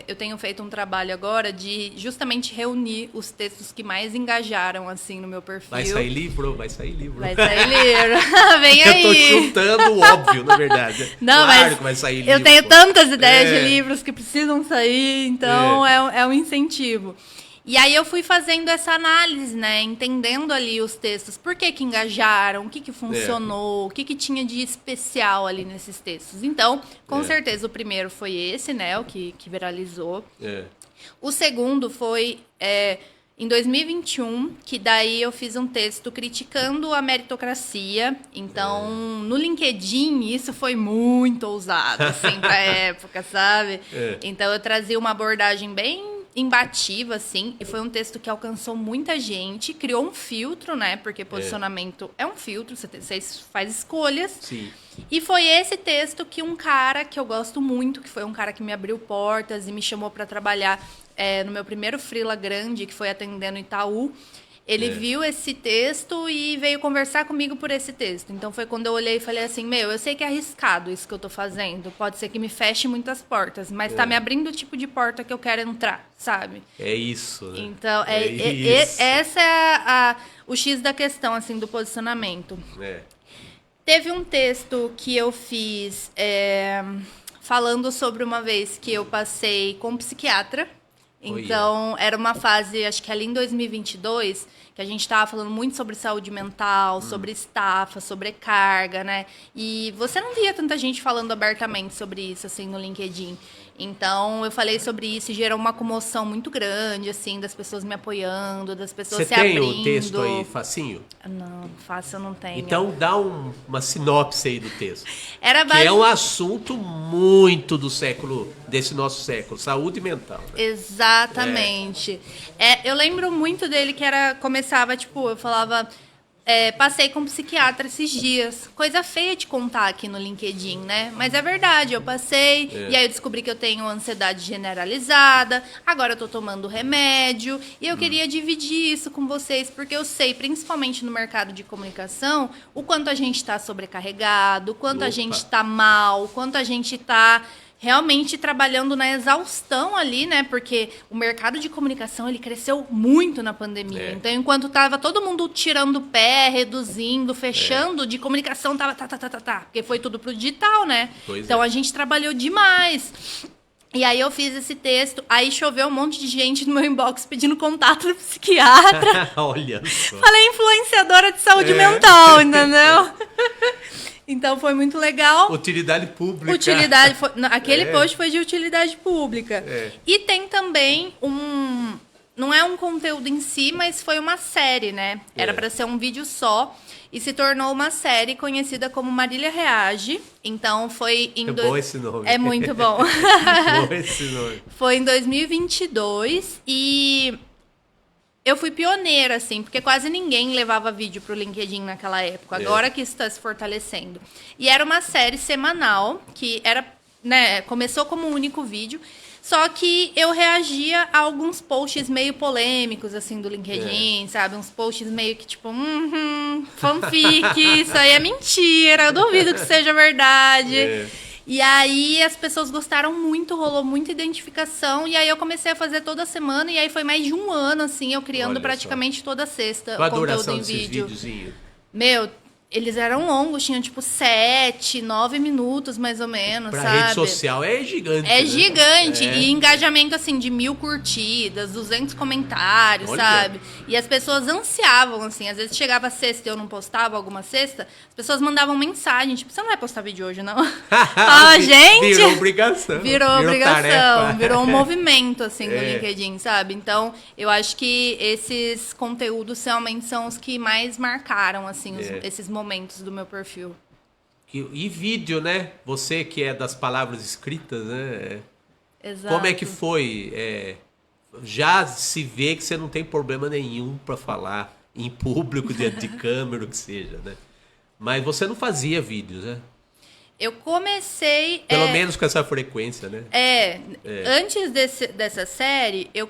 eu tenho feito um trabalho agora de justamente reunir os textos que mais engajaram, assim, no meu perfil. Vai sair livro? Vai sair livro. Vai sair livro. Vem aí. Eu tô chutando o óbvio, na verdade. Não, claro mas que vai sair livro. eu tenho tantas ideias de livros que precisam sair, então é um incentivo. E aí eu fui fazendo essa análise, né? Entendendo ali os textos. Por que que engajaram? O que que funcionou? O que que tinha de especial ali nesses textos? Então, com certeza, o primeiro foi esse, né? O que viralizou. O segundo foi em 2021, que daí eu fiz um texto criticando a meritocracia. Então, no LinkedIn, isso foi muito ousado, assim, pra época, sabe? Então, eu trazia uma abordagem bem imbativa, assim, e foi um texto que alcançou muita gente, criou um filtro, né, porque posicionamento é um filtro, você faz escolhas. Sim. E foi esse texto que um cara que eu gosto muito, que foi um cara que me abriu portas e me chamou para trabalhar no meu primeiro freela grande, que foi atendendo Itaú. Ele viu esse texto e veio conversar comigo por esse texto. Então, foi quando eu olhei e falei assim, eu sei que é arriscado isso que eu tô fazendo. Pode ser que me feche muitas portas, mas tá me abrindo o tipo de porta que eu quero entrar, sabe? É isso, né? Então, isso. essa é o X da questão, assim, do posicionamento. Teve um texto que eu fiz falando sobre uma vez que eu passei com um psiquiatra. Então, era uma fase, acho que ali em 2022, que a gente estava falando muito sobre saúde mental, sobre estafa, sobre carga, né? E você não via tanta gente falando abertamente sobre isso, assim, no LinkedIn. Então, eu falei sobre isso e gerou uma comoção muito grande, assim, das pessoas me apoiando, das pessoas se abrindo. Você tem o texto aí facinho? Não, fácil eu não tenho. Então, dá uma sinopse aí do texto. Que é um assunto muito desse nosso século, saúde mental. Né? Exatamente. Eu lembro muito dele que começava, tipo, eu falava... passei com um psiquiatra esses dias. Coisa feia de contar aqui no LinkedIn, né? Mas é verdade, eu passei. E aí eu descobri que eu tenho ansiedade generalizada. Agora eu tô tomando remédio. E eu queria dividir isso com vocês, porque eu sei, principalmente no mercado de comunicação, o quanto a gente tá sobrecarregado, o quanto a gente tá mal, o quanto a gente tá... realmente trabalhando na exaustão ali, né? Porque o mercado de comunicação, ele cresceu muito na pandemia. Então, enquanto tava todo mundo tirando o pé, reduzindo, fechando, de comunicação tava porque foi tudo pro digital, né? Então, a gente trabalhou demais. E aí eu fiz esse texto, aí choveu um monte de gente no meu inbox pedindo contato do psiquiatra. Olha só. Falei influenciadora de saúde mental, entendeu? Então, foi muito legal. Utilidade pública. Aquele post foi de utilidade pública. E tem também não é um conteúdo em si, mas foi uma série, né? Era para ser um vídeo só. E se tornou uma série conhecida como Marília Reage. Então, foi em... bom esse nome. É muito bom. Bom esse nome. Foi em 2022 e... eu fui pioneira, assim, porque quase ninguém levava vídeo pro LinkedIn naquela época. Agora que isso está se fortalecendo. E era uma série semanal, que era, né, começou como um único vídeo. Só que eu reagia a alguns posts meio polêmicos, assim, do LinkedIn, sabe? Uns posts meio que tipo, fanfic, isso aí é mentira, eu duvido que seja verdade. E aí as pessoas gostaram muito, rolou muita identificação. E aí eu comecei a fazer toda semana. E aí foi mais de um ano, assim, eu criando praticamente toda sexta Qual a conteúdo duração em desses vídeo. videozinhos? Meu, eles eram longos, tinham tipo 7, 9 minutos mais ou menos, Pra sabe? rede social é gigante. É né? gigante. E engajamento, assim, de 1000 curtidas, 200 comentários, Olha. sabe? E as pessoas ansiavam, assim. Às vezes chegava sexta e eu não postava alguma sexta, as pessoas mandavam mensagem, tipo, você não vai postar vídeo hoje, não? Gente! Virou obrigação. Virou obrigação. Tarefa. Virou um movimento, assim, no LinkedIn, sabe? Então, eu acho que esses conteúdos realmente são os que mais marcaram, assim, esses momentos do meu perfil. E vídeo, né? Você que é das palavras escritas, né? Exato. Como é que foi? Já se vê que você não tem problema nenhum para falar em público, diante de câmera, o que seja, né? Mas você não fazia vídeos, né? Eu comecei... Pelo menos com essa frequência, né? Antes dessa série, eu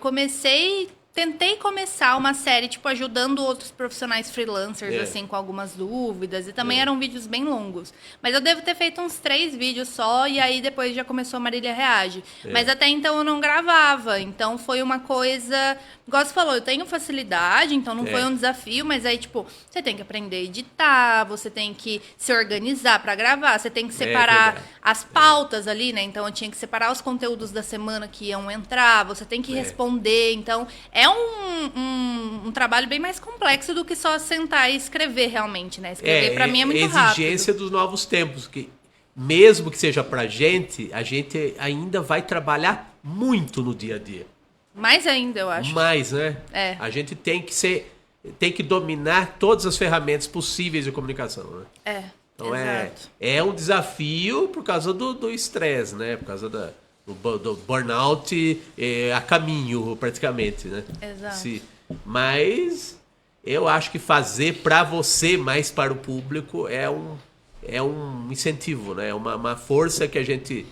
tentei começar uma série, tipo, ajudando outros profissionais freelancers, assim, com algumas dúvidas. E também eram vídeos bem longos. Mas eu devo ter feito uns 3 vídeos só, e aí depois já começou a Marília Reage. Mas até então eu não gravava. Então foi uma coisa... Igual você falou, eu tenho facilidade, então não foi um desafio, mas aí, tipo, você tem que aprender a editar, você tem que se organizar pra gravar, você tem que separar as pautas ali, né? Então eu tinha que separar os conteúdos da semana que iam entrar, você tem que responder. Então é um trabalho bem mais complexo do que só sentar e escrever realmente, né? Escrever pra mim é muito rápido. Exigência dos novos tempos, que mesmo que seja pra gente, a gente ainda vai trabalhar muito no dia a dia. Mais ainda, eu acho. Mais, né? A gente tem que dominar todas as ferramentas possíveis de comunicação, né? Então exato. é um desafio por causa do estresse, né? Por causa do burnout a caminho, praticamente, né? Exato. Mas eu acho que fazer para você, mais para o público, é um incentivo, né? É uma força que a gente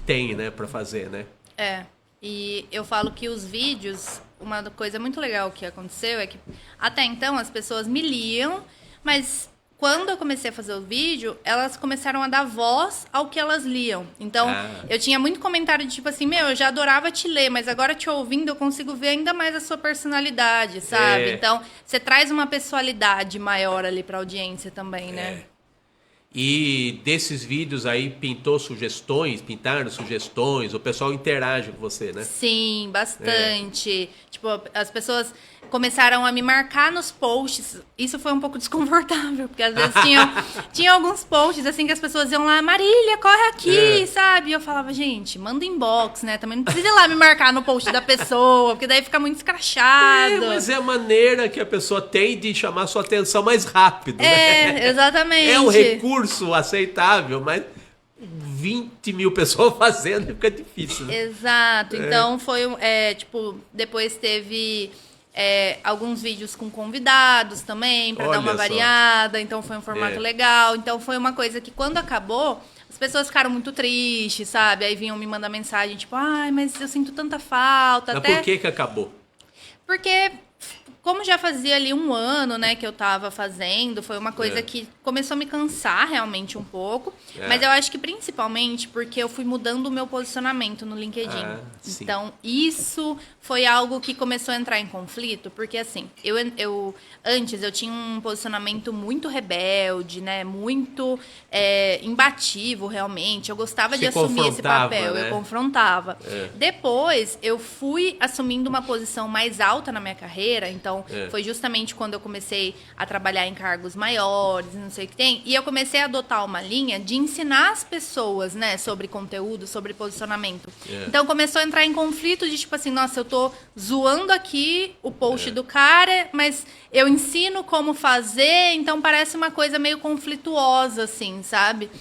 tem, né, para fazer, né? E eu falo que os vídeos, uma coisa muito legal que aconteceu é que até então as pessoas me liam, mas quando eu comecei a fazer o vídeo, elas começaram a dar voz ao que elas liam. Então, eu tinha muito comentário de tipo assim, eu já adorava te ler, mas agora te ouvindo eu consigo ver ainda mais a sua personalidade, sabe? Então, você traz uma pessoalidade maior ali pra audiência também, né? E desses vídeos aí pintaram sugestões, o pessoal interage com você, né? Sim, bastante. Tipo, as pessoas começaram a me marcar nos posts. Isso foi um pouco desconfortável, porque às vezes tinha alguns posts assim que as pessoas iam lá, Marília, corre aqui, sabe? E eu falava, gente, manda inbox, né? Também não precisa ir lá me marcar no post da pessoa, porque daí fica muito escrachado. Mas é a maneira que a pessoa tem de chamar sua atenção mais rápido, né? Exatamente. É um recurso aceitável, mas 20 mil pessoas fazendo fica difícil, né? Exato. Então foi, tipo, depois teve alguns vídeos com convidados também, pra dar uma variada. Então foi um formato legal. Então foi uma coisa que quando acabou, as pessoas ficaram muito tristes, sabe? Aí vinham me mandar mensagem, tipo, ai, mas eu sinto tanta falta. Mas por que acabou? Porque, como já fazia ali um ano, né, que eu tava fazendo, foi uma coisa que começou a me cansar realmente um pouco. Mas eu acho que principalmente porque eu fui mudando o meu posicionamento no LinkedIn. Então, isso foi algo que começou a entrar em conflito, porque assim, antes eu tinha um posicionamento muito rebelde, né, muito imbativo realmente. Eu gostava de assumir esse papel, né? Eu confrontava. Depois, eu fui assumindo uma posição mais alta na minha carreira, então foi justamente quando eu comecei a trabalhar em cargos maiores, não sei o que tem, e eu comecei a adotar uma linha de ensinar as pessoas, né, sobre conteúdo, sobre posicionamento. Então começou a entrar em conflito de tipo assim, nossa, eu tô zoando aqui o post do cara, mas eu ensino como fazer, então parece uma coisa meio conflituosa, assim, sabe?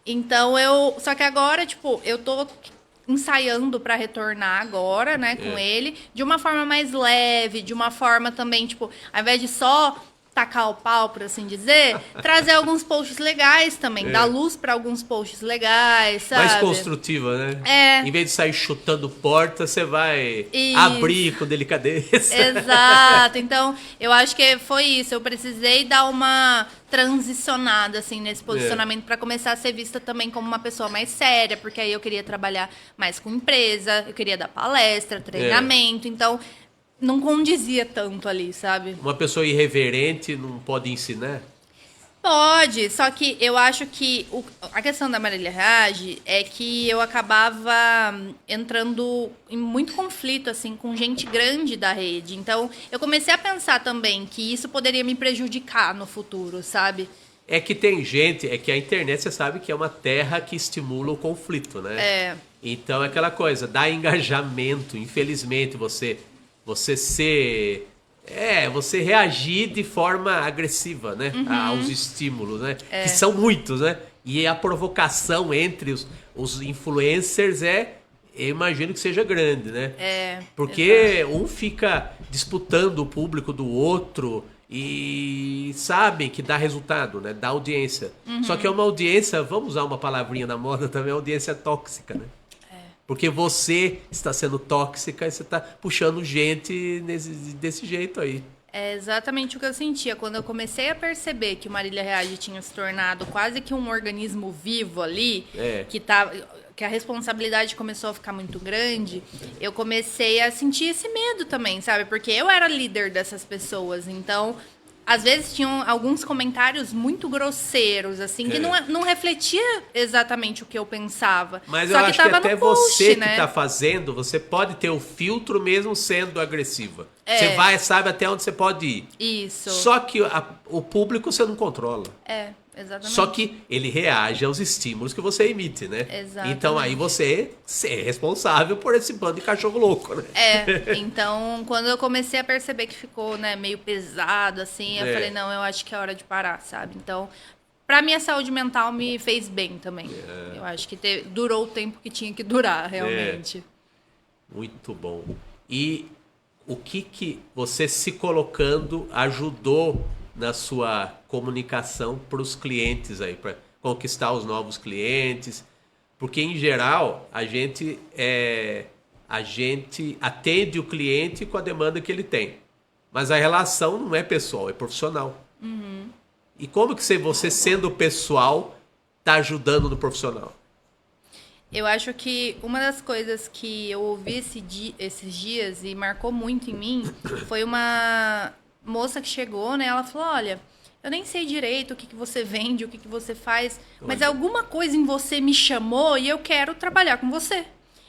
Então só que agora, tipo, eu tô ensaiando para retornar agora, né, com ele, de uma forma mais leve, de uma forma também, tipo, ao invés de só tacar o pau, por assim dizer, trazer alguns posts legais também, dar luz para alguns posts legais, sabe? Mais construtiva, né? Em vez de sair chutando porta, você vai abrir com delicadeza. Exato. Então, eu acho que foi isso. Eu precisei dar uma transicionada, assim, nesse posicionamento para começar a ser vista também como uma pessoa mais séria, porque aí eu queria trabalhar mais com empresa, eu queria dar palestra, treinamento, então não condizia tanto ali, sabe? Uma pessoa irreverente não pode ensinar? Pode, só que eu acho que a questão da Marília Reage é que eu acabava entrando em muito conflito, assim, com gente grande da rede. Então, eu comecei a pensar também que isso poderia me prejudicar no futuro, sabe? É que tem gente, é que a internet você sabe que é uma terra que estimula o conflito, né? Então é aquela coisa, dá engajamento, infelizmente, você reagir de forma agressiva, né? Aos estímulos, né? Que são muitos, né? E a provocação entre os influencers eu imagino que seja grande, né? Porque um fica disputando o público do outro e sabem que dá resultado, né? Dá audiência. Só que é uma audiência, vamos usar uma palavrinha na moda também, é uma audiência tóxica, né? Porque você está sendo tóxica e você está puxando gente desse jeito aí. É exatamente o que eu sentia. Quando eu comecei a perceber que o Marília Reage tinha se tornado quase que um organismo vivo ali, que a responsabilidade começou a ficar muito grande, eu comecei a sentir esse medo também, sabe? Porque eu era líder dessas pessoas, então às vezes tinham alguns comentários muito grosseiros, assim, que não refletia exatamente o que eu pensava. Mas só eu que acho que tava até no post, você né? que está fazendo, você pode ter o filtro mesmo sendo agressiva. Você sabe até onde você pode ir. Isso. Só que o público você não controla. Exatamente. Só que ele reage aos estímulos que você emite, né? Exatamente. Então aí você é responsável por esse bando de cachorro louco, né? Então quando eu comecei a perceber que ficou, né, meio pesado, assim, eu falei, não, eu acho que é hora de parar, sabe? Então, pra minha saúde mental me fez bem também. Eu acho que durou o tempo que tinha que durar, realmente. Muito bom. E o que você se colocando ajudou na sua comunicação para os clientes aí, para conquistar os novos clientes? Porque, em geral, a gente atende o cliente com a demanda que ele tem. Mas a relação não é pessoal, é profissional. E como que você sendo pessoal, está ajudando no profissional? Eu acho que uma das coisas que eu ouvi esses dias e marcou muito em mim foi uma moça que chegou, né? Ela falou, olha, eu nem sei direito o que você vende, o que você faz, mas alguma coisa em você me chamou e eu quero trabalhar com você.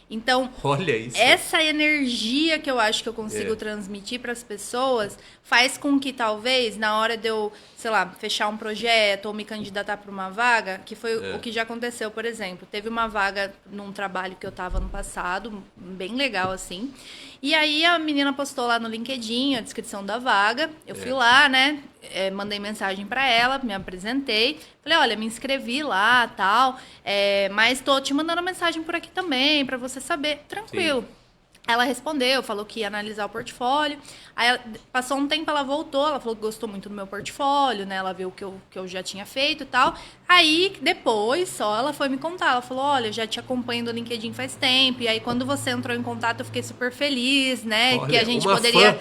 Então, olha isso. Essa energia que eu acho que eu consigo transmitir para as pessoas faz com que talvez na hora de eu, sei lá, fechar um projeto ou me candidatar para uma vaga, que foi o que já aconteceu, por exemplo. Teve uma vaga num trabalho que eu estava no passado, bem legal assim. E aí a menina postou lá no LinkedIn a descrição da vaga. Eu fui lá, né? Mandei mensagem para ela, me apresentei. Falei, olha, me inscrevi lá, tal. Mas tô te mandando mensagem por aqui também, para você saber. Tranquilo. Sim. Ela respondeu, falou que ia analisar o portfólio. Aí, passou um tempo, ela voltou, ela falou que gostou muito do meu portfólio, né? Ela viu o que eu já tinha feito e tal. Aí, depois, só ela foi me contar. Ela falou, olha, eu já te acompanho no LinkedIn faz tempo. E aí, quando você entrou em contato, eu fiquei super feliz, né? Olha, que a gente poderia...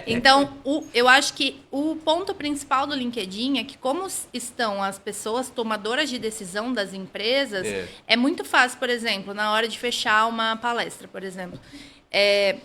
Então, eu acho que o ponto principal do LinkedIn é que como estão as pessoas tomadoras de decisão das empresas, é muito fácil, por exemplo, na hora de fechar uma palestra, por exemplo.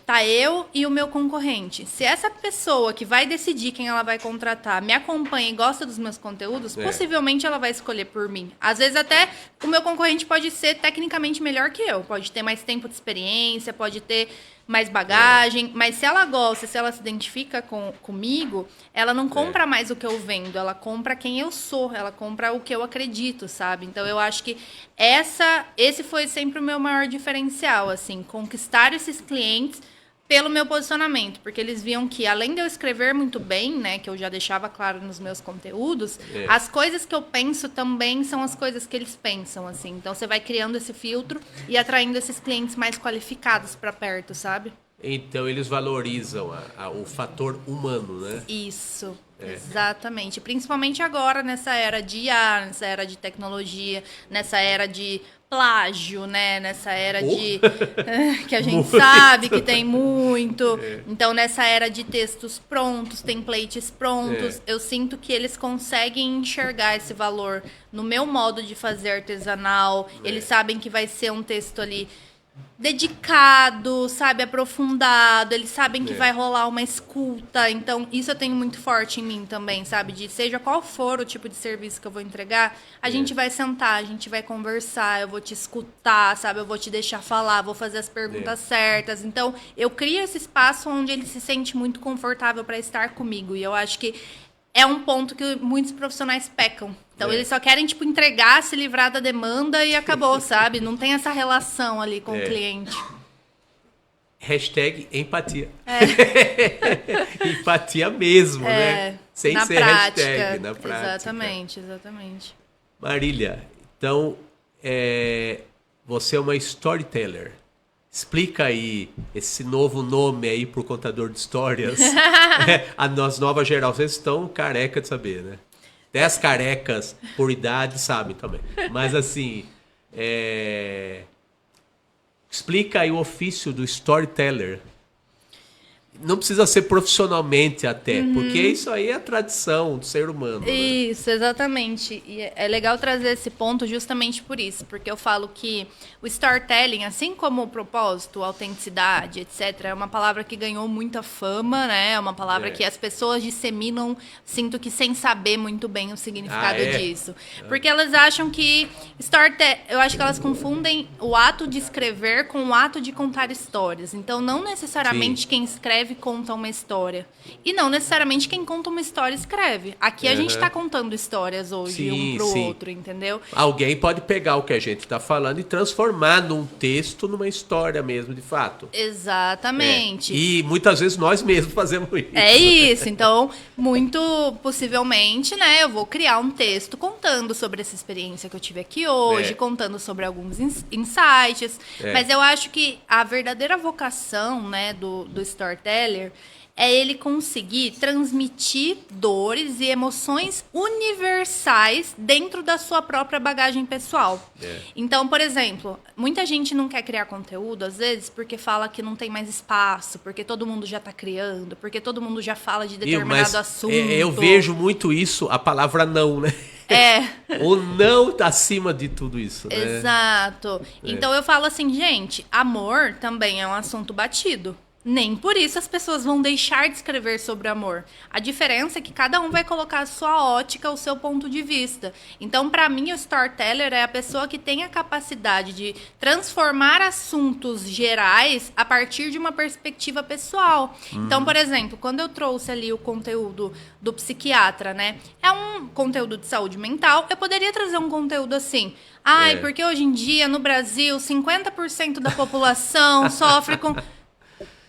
Tá eu e o meu concorrente. Se essa pessoa que vai decidir quem ela vai contratar me acompanha e gosta dos meus conteúdos, possivelmente ela vai escolher por mim. Às vezes até o meu concorrente pode ser tecnicamente melhor que eu. Pode ter mais tempo de experiência, pode ter mais bagagem. Mas se ela gosta, se ela se identifica comigo, ela não compra mais o que eu vendo. Ela compra quem eu sou. Ela compra o que eu acredito, sabe? Então, eu acho que esse foi sempre o meu maior diferencial, assim. Conquistar esses clientes pelo meu posicionamento, porque eles viam que, além de eu escrever muito bem, né, que eu já deixava claro nos meus conteúdos, as coisas que eu penso também são as coisas que eles pensam, assim. Então, você vai criando esse filtro e atraindo esses clientes mais qualificados para perto, sabe? Então eles valorizam o fator humano, né? Isso, exatamente. Principalmente agora, nessa era de IA, nessa era de tecnologia, nessa era de plágio, né? Nessa era de... que a gente Muito. sabe que tem muito. Então, nessa era de textos prontos, templates prontos, eu sinto que eles conseguem enxergar esse valor no meu modo de fazer artesanal. Eles sabem que vai ser um texto ali dedicado, sabe, aprofundado, eles sabem que vai rolar uma escuta, então isso eu tenho muito forte em mim também, sabe, de seja qual for o tipo de serviço que eu vou entregar, a gente vai sentar, a gente vai conversar, eu vou te escutar, sabe, eu vou te deixar falar, vou fazer as perguntas certas, então eu crio esse espaço onde ele se sente muito confortável para estar comigo, e eu acho que é um ponto que muitos profissionais pecam. Então, eles só querem, tipo, entregar, se livrar da demanda e acabou, sabe? Não tem essa relação ali com o cliente. Hashtag empatia. Empatia mesmo, né? Sem na ser prática, hashtag, na prática. Exatamente. Marília, então, você é uma storyteller. Explica aí esse novo nome aí pro contador de histórias. As novas gerações estão careca de saber, né? Até as carecas por idade sabem também. Mas assim, explica aí o ofício do storyteller. Não precisa ser profissionalmente até, porque isso aí é a tradição do ser humano. Isso, exatamente. E é legal trazer esse ponto justamente por isso, porque eu falo que o storytelling, assim como o propósito, a autenticidade, etc., é uma palavra que ganhou muita fama, né? É uma palavra que as pessoas disseminam, sinto que sem saber muito bem o significado disso. Porque elas acham que eu acho que elas confundem o ato de escrever com o ato de contar histórias. Então, não necessariamente quem escreve conta uma história. E não necessariamente quem conta uma história escreve. Aqui a gente está contando histórias hoje, um pro outro, entendeu? Alguém pode pegar o que a gente está falando e transformar num texto, numa história mesmo, de fato. Exatamente. E muitas vezes nós mesmos fazemos isso. É isso. Então, muito possivelmente, né, eu vou criar um texto contando sobre essa experiência que eu tive aqui hoje, contando sobre alguns insights. Mas eu acho que a verdadeira vocação, né, do storytelling é ele conseguir transmitir dores e emoções universais dentro da sua própria bagagem pessoal. Então, por exemplo, muita gente não quer criar conteúdo, às vezes, porque fala que não tem mais espaço, porque todo mundo já está criando, porque todo mundo já fala de determinado assunto. Eu vejo muito isso, a palavra não, né? O não tá acima de tudo isso, né? Exato. Então eu falo assim, gente, amor também é um assunto batido. Nem por isso as pessoas vão deixar de escrever sobre amor. A diferença é que cada um vai colocar a sua ótica, o seu ponto de vista. Então, para mim, o storyteller é a pessoa que tem a capacidade de transformar assuntos gerais a partir de uma perspectiva pessoal. Então, por exemplo, quando eu trouxe ali o conteúdo do psiquiatra, né? É um conteúdo de saúde mental. Eu poderia trazer um conteúdo assim... porque hoje em dia, no Brasil, 50% da população sofre com...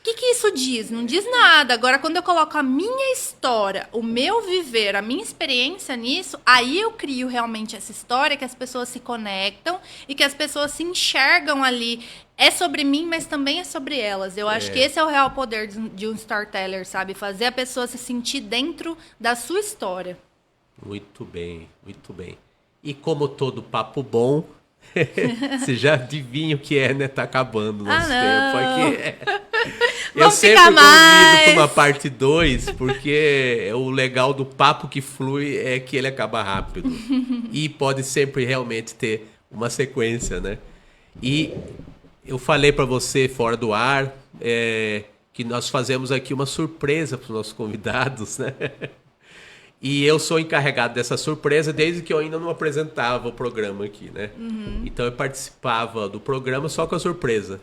O que isso diz? Não diz nada. Agora, quando eu coloco a minha história, o meu viver, a minha experiência nisso, aí eu crio realmente essa história que as pessoas se conectam e que as pessoas se enxergam ali. É sobre mim, mas também é sobre elas. Eu acho que esse é o real poder de um storyteller, sabe? Fazer a pessoa se sentir dentro da sua história. Muito bem, muito bem. E como todo papo bom... Você já adivinha o que é, né? Tá acabando o nosso tempo aqui. Eu sempre convido para uma parte 2, porque o legal do papo que flui é que ele acaba rápido. E pode sempre realmente ter uma sequência, né? E eu falei para você fora do ar que nós fazemos aqui uma surpresa para os nossos convidados, né? E eu sou encarregado dessa surpresa desde que eu ainda não apresentava o programa aqui, né? Então eu participava do programa só com a surpresa.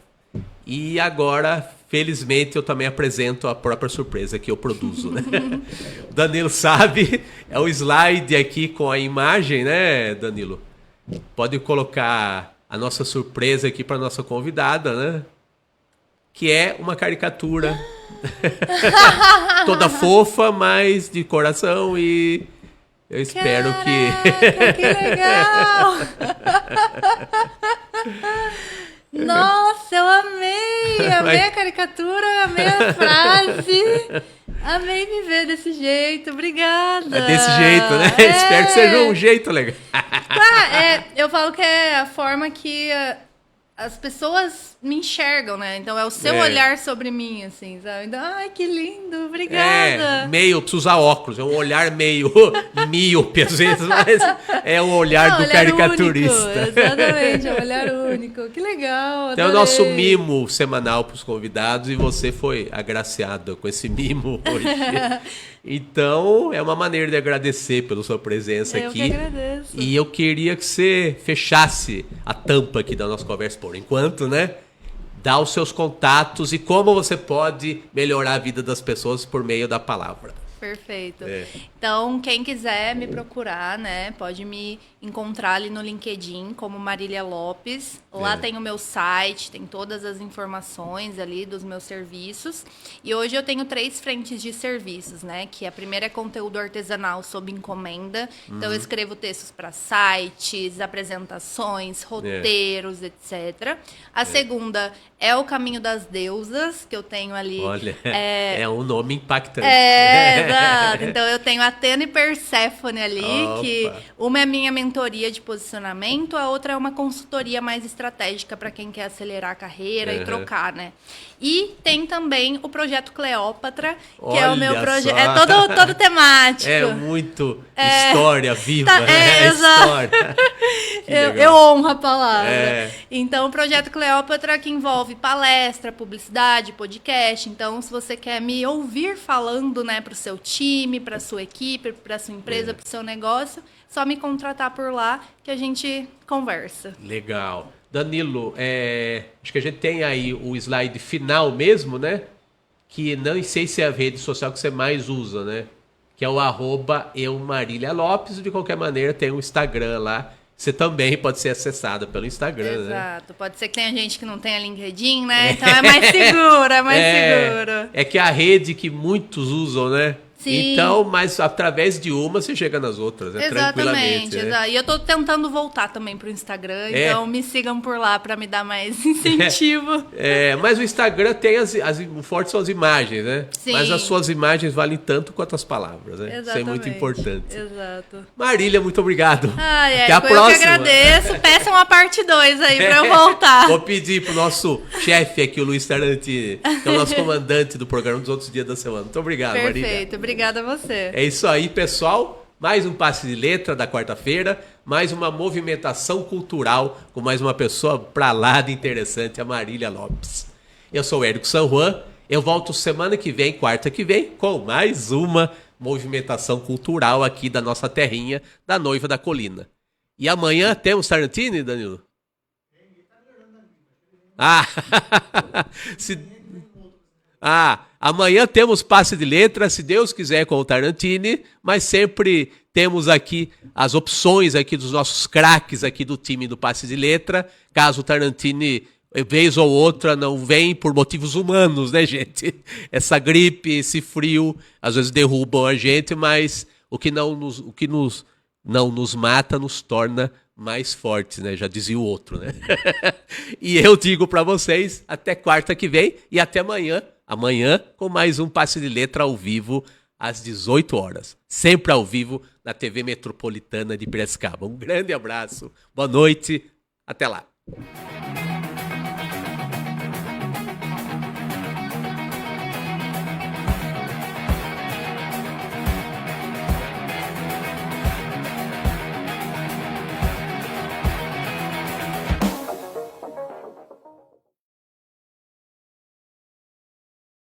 E agora, felizmente, eu também apresento a própria surpresa que eu produzo, né? O Danilo sabe, é o slide aqui com a imagem, né, Danilo? Pode colocar a nossa surpresa aqui para nossa convidada, né? Que é uma caricatura... toda fofa, mas de coração, e eu espero que legal! Nossa, eu amei! amei a caricatura, amei a frase. Amei me ver desse jeito, obrigada. É desse jeito, né? Espero que seja um jeito legal. Eu falo que é a forma que as pessoas me enxergam, né? Então é o seu olhar sobre mim, assim, sabe? Então, ai, que lindo, obrigada. Meio, preciso usar óculos, é um olhar meio míope, às vezes, mas é o olhar do caricaturista. Único, exatamente, é um olhar único. Que legal, adorei. É o nosso mimo semanal para os convidados e você foi agraciado com esse mimo hoje. Então, é uma maneira de agradecer pela sua presença aqui. Eu que agradeço. E eu queria que você fechasse a tampa aqui da nossa conversa por enquanto, né? Dá os seus contatos e como você pode melhorar a vida das pessoas por meio da palavra. Perfeito. Então, quem quiser me procurar, né, pode me encontrar ali no LinkedIn como Marília Lopes. Lá tem o meu site, tem todas as informações ali dos meus serviços. E hoje eu tenho 3 frentes de serviços, né? Que a primeira é conteúdo artesanal sob encomenda. Então, eu escrevo textos para sites, apresentações, roteiros, etc. A segunda é o Caminho das Deusas, que eu tenho ali. Olha, é um nome impactante. Exato. Então, eu tenho Atena e Perséfone ali, que uma é minha mentoria de posicionamento, a outra é uma consultoria mais estratégica para quem quer acelerar a carreira e trocar, né? E tem também o Projeto Cleópatra, que é o meu projeto. É todo temático. É muito história viva, né? História. eu honro a palavra. Então, o Projeto Cleópatra que envolve palestra, publicidade, podcast. Então, se você quer me ouvir falando, né, para o seu time, para sua equipe, para sua empresa, para o seu negócio, só me contratar por lá que a gente conversa. Legal. Danilo, acho que a gente tem aí o slide final mesmo, né? Que não sei se é a rede social que você mais usa, né? Que é o @eumarilialopes. De qualquer maneira, tem um Instagram lá. Você também pode ser acessado pelo Instagram, né? Exato. Pode ser que tenha gente que não tenha LinkedIn, né? Então é mais seguro, seguro. É que é a rede que muitos usam, né? Sim. Então, mas através de uma você chega nas outras, tranquilamente. Exatamente. E eu tô tentando voltar também pro Instagram, então me sigam por lá para me dar mais incentivo. Mas o Instagram tem o forte são as imagens, né? Sim. Mas as suas imagens valem tanto quanto as palavras, né? Exatamente. Isso é muito importante. Exato. Marília, muito obrigado. Até a próxima. Eu que agradeço. Peçam uma parte 2 aí para eu voltar. Vou pedir pro nosso chefe aqui, o Luiz Tarantini, que é o nosso comandante do programa dos outros dias da semana. Muito obrigado, Marília. Perfeito. Obrigada a você. É isso aí, pessoal. Mais um Passe de Letra da quarta-feira. Mais uma movimentação cultural com mais uma pessoa pra lá de interessante, a Marília Lopes. Eu sou o Érico San Juan. Eu volto semana que vem, quarta que vem, com mais uma movimentação cultural aqui da nossa terrinha, da Noiva da Colina. E amanhã temos Tarantini, Danilo? Amanhã temos Passe de Letra, se Deus quiser, com o Tarantini, mas sempre temos aqui as opções aqui dos nossos craques aqui do time do Passe de Letra, caso o Tarantini, vez ou outra, não vem por motivos humanos, né, gente? Essa gripe, esse frio, às vezes derrubam a gente, mas o que não nos mata nos torna mais fortes, né? Já dizia o outro, né? E eu digo para vocês, até quarta que vem e até amanhã. Amanhã com mais um Passe de Letra ao vivo às 18 horas. Sempre ao vivo na TV Metropolitana de Piracicaba. Um grande abraço, boa noite, até lá.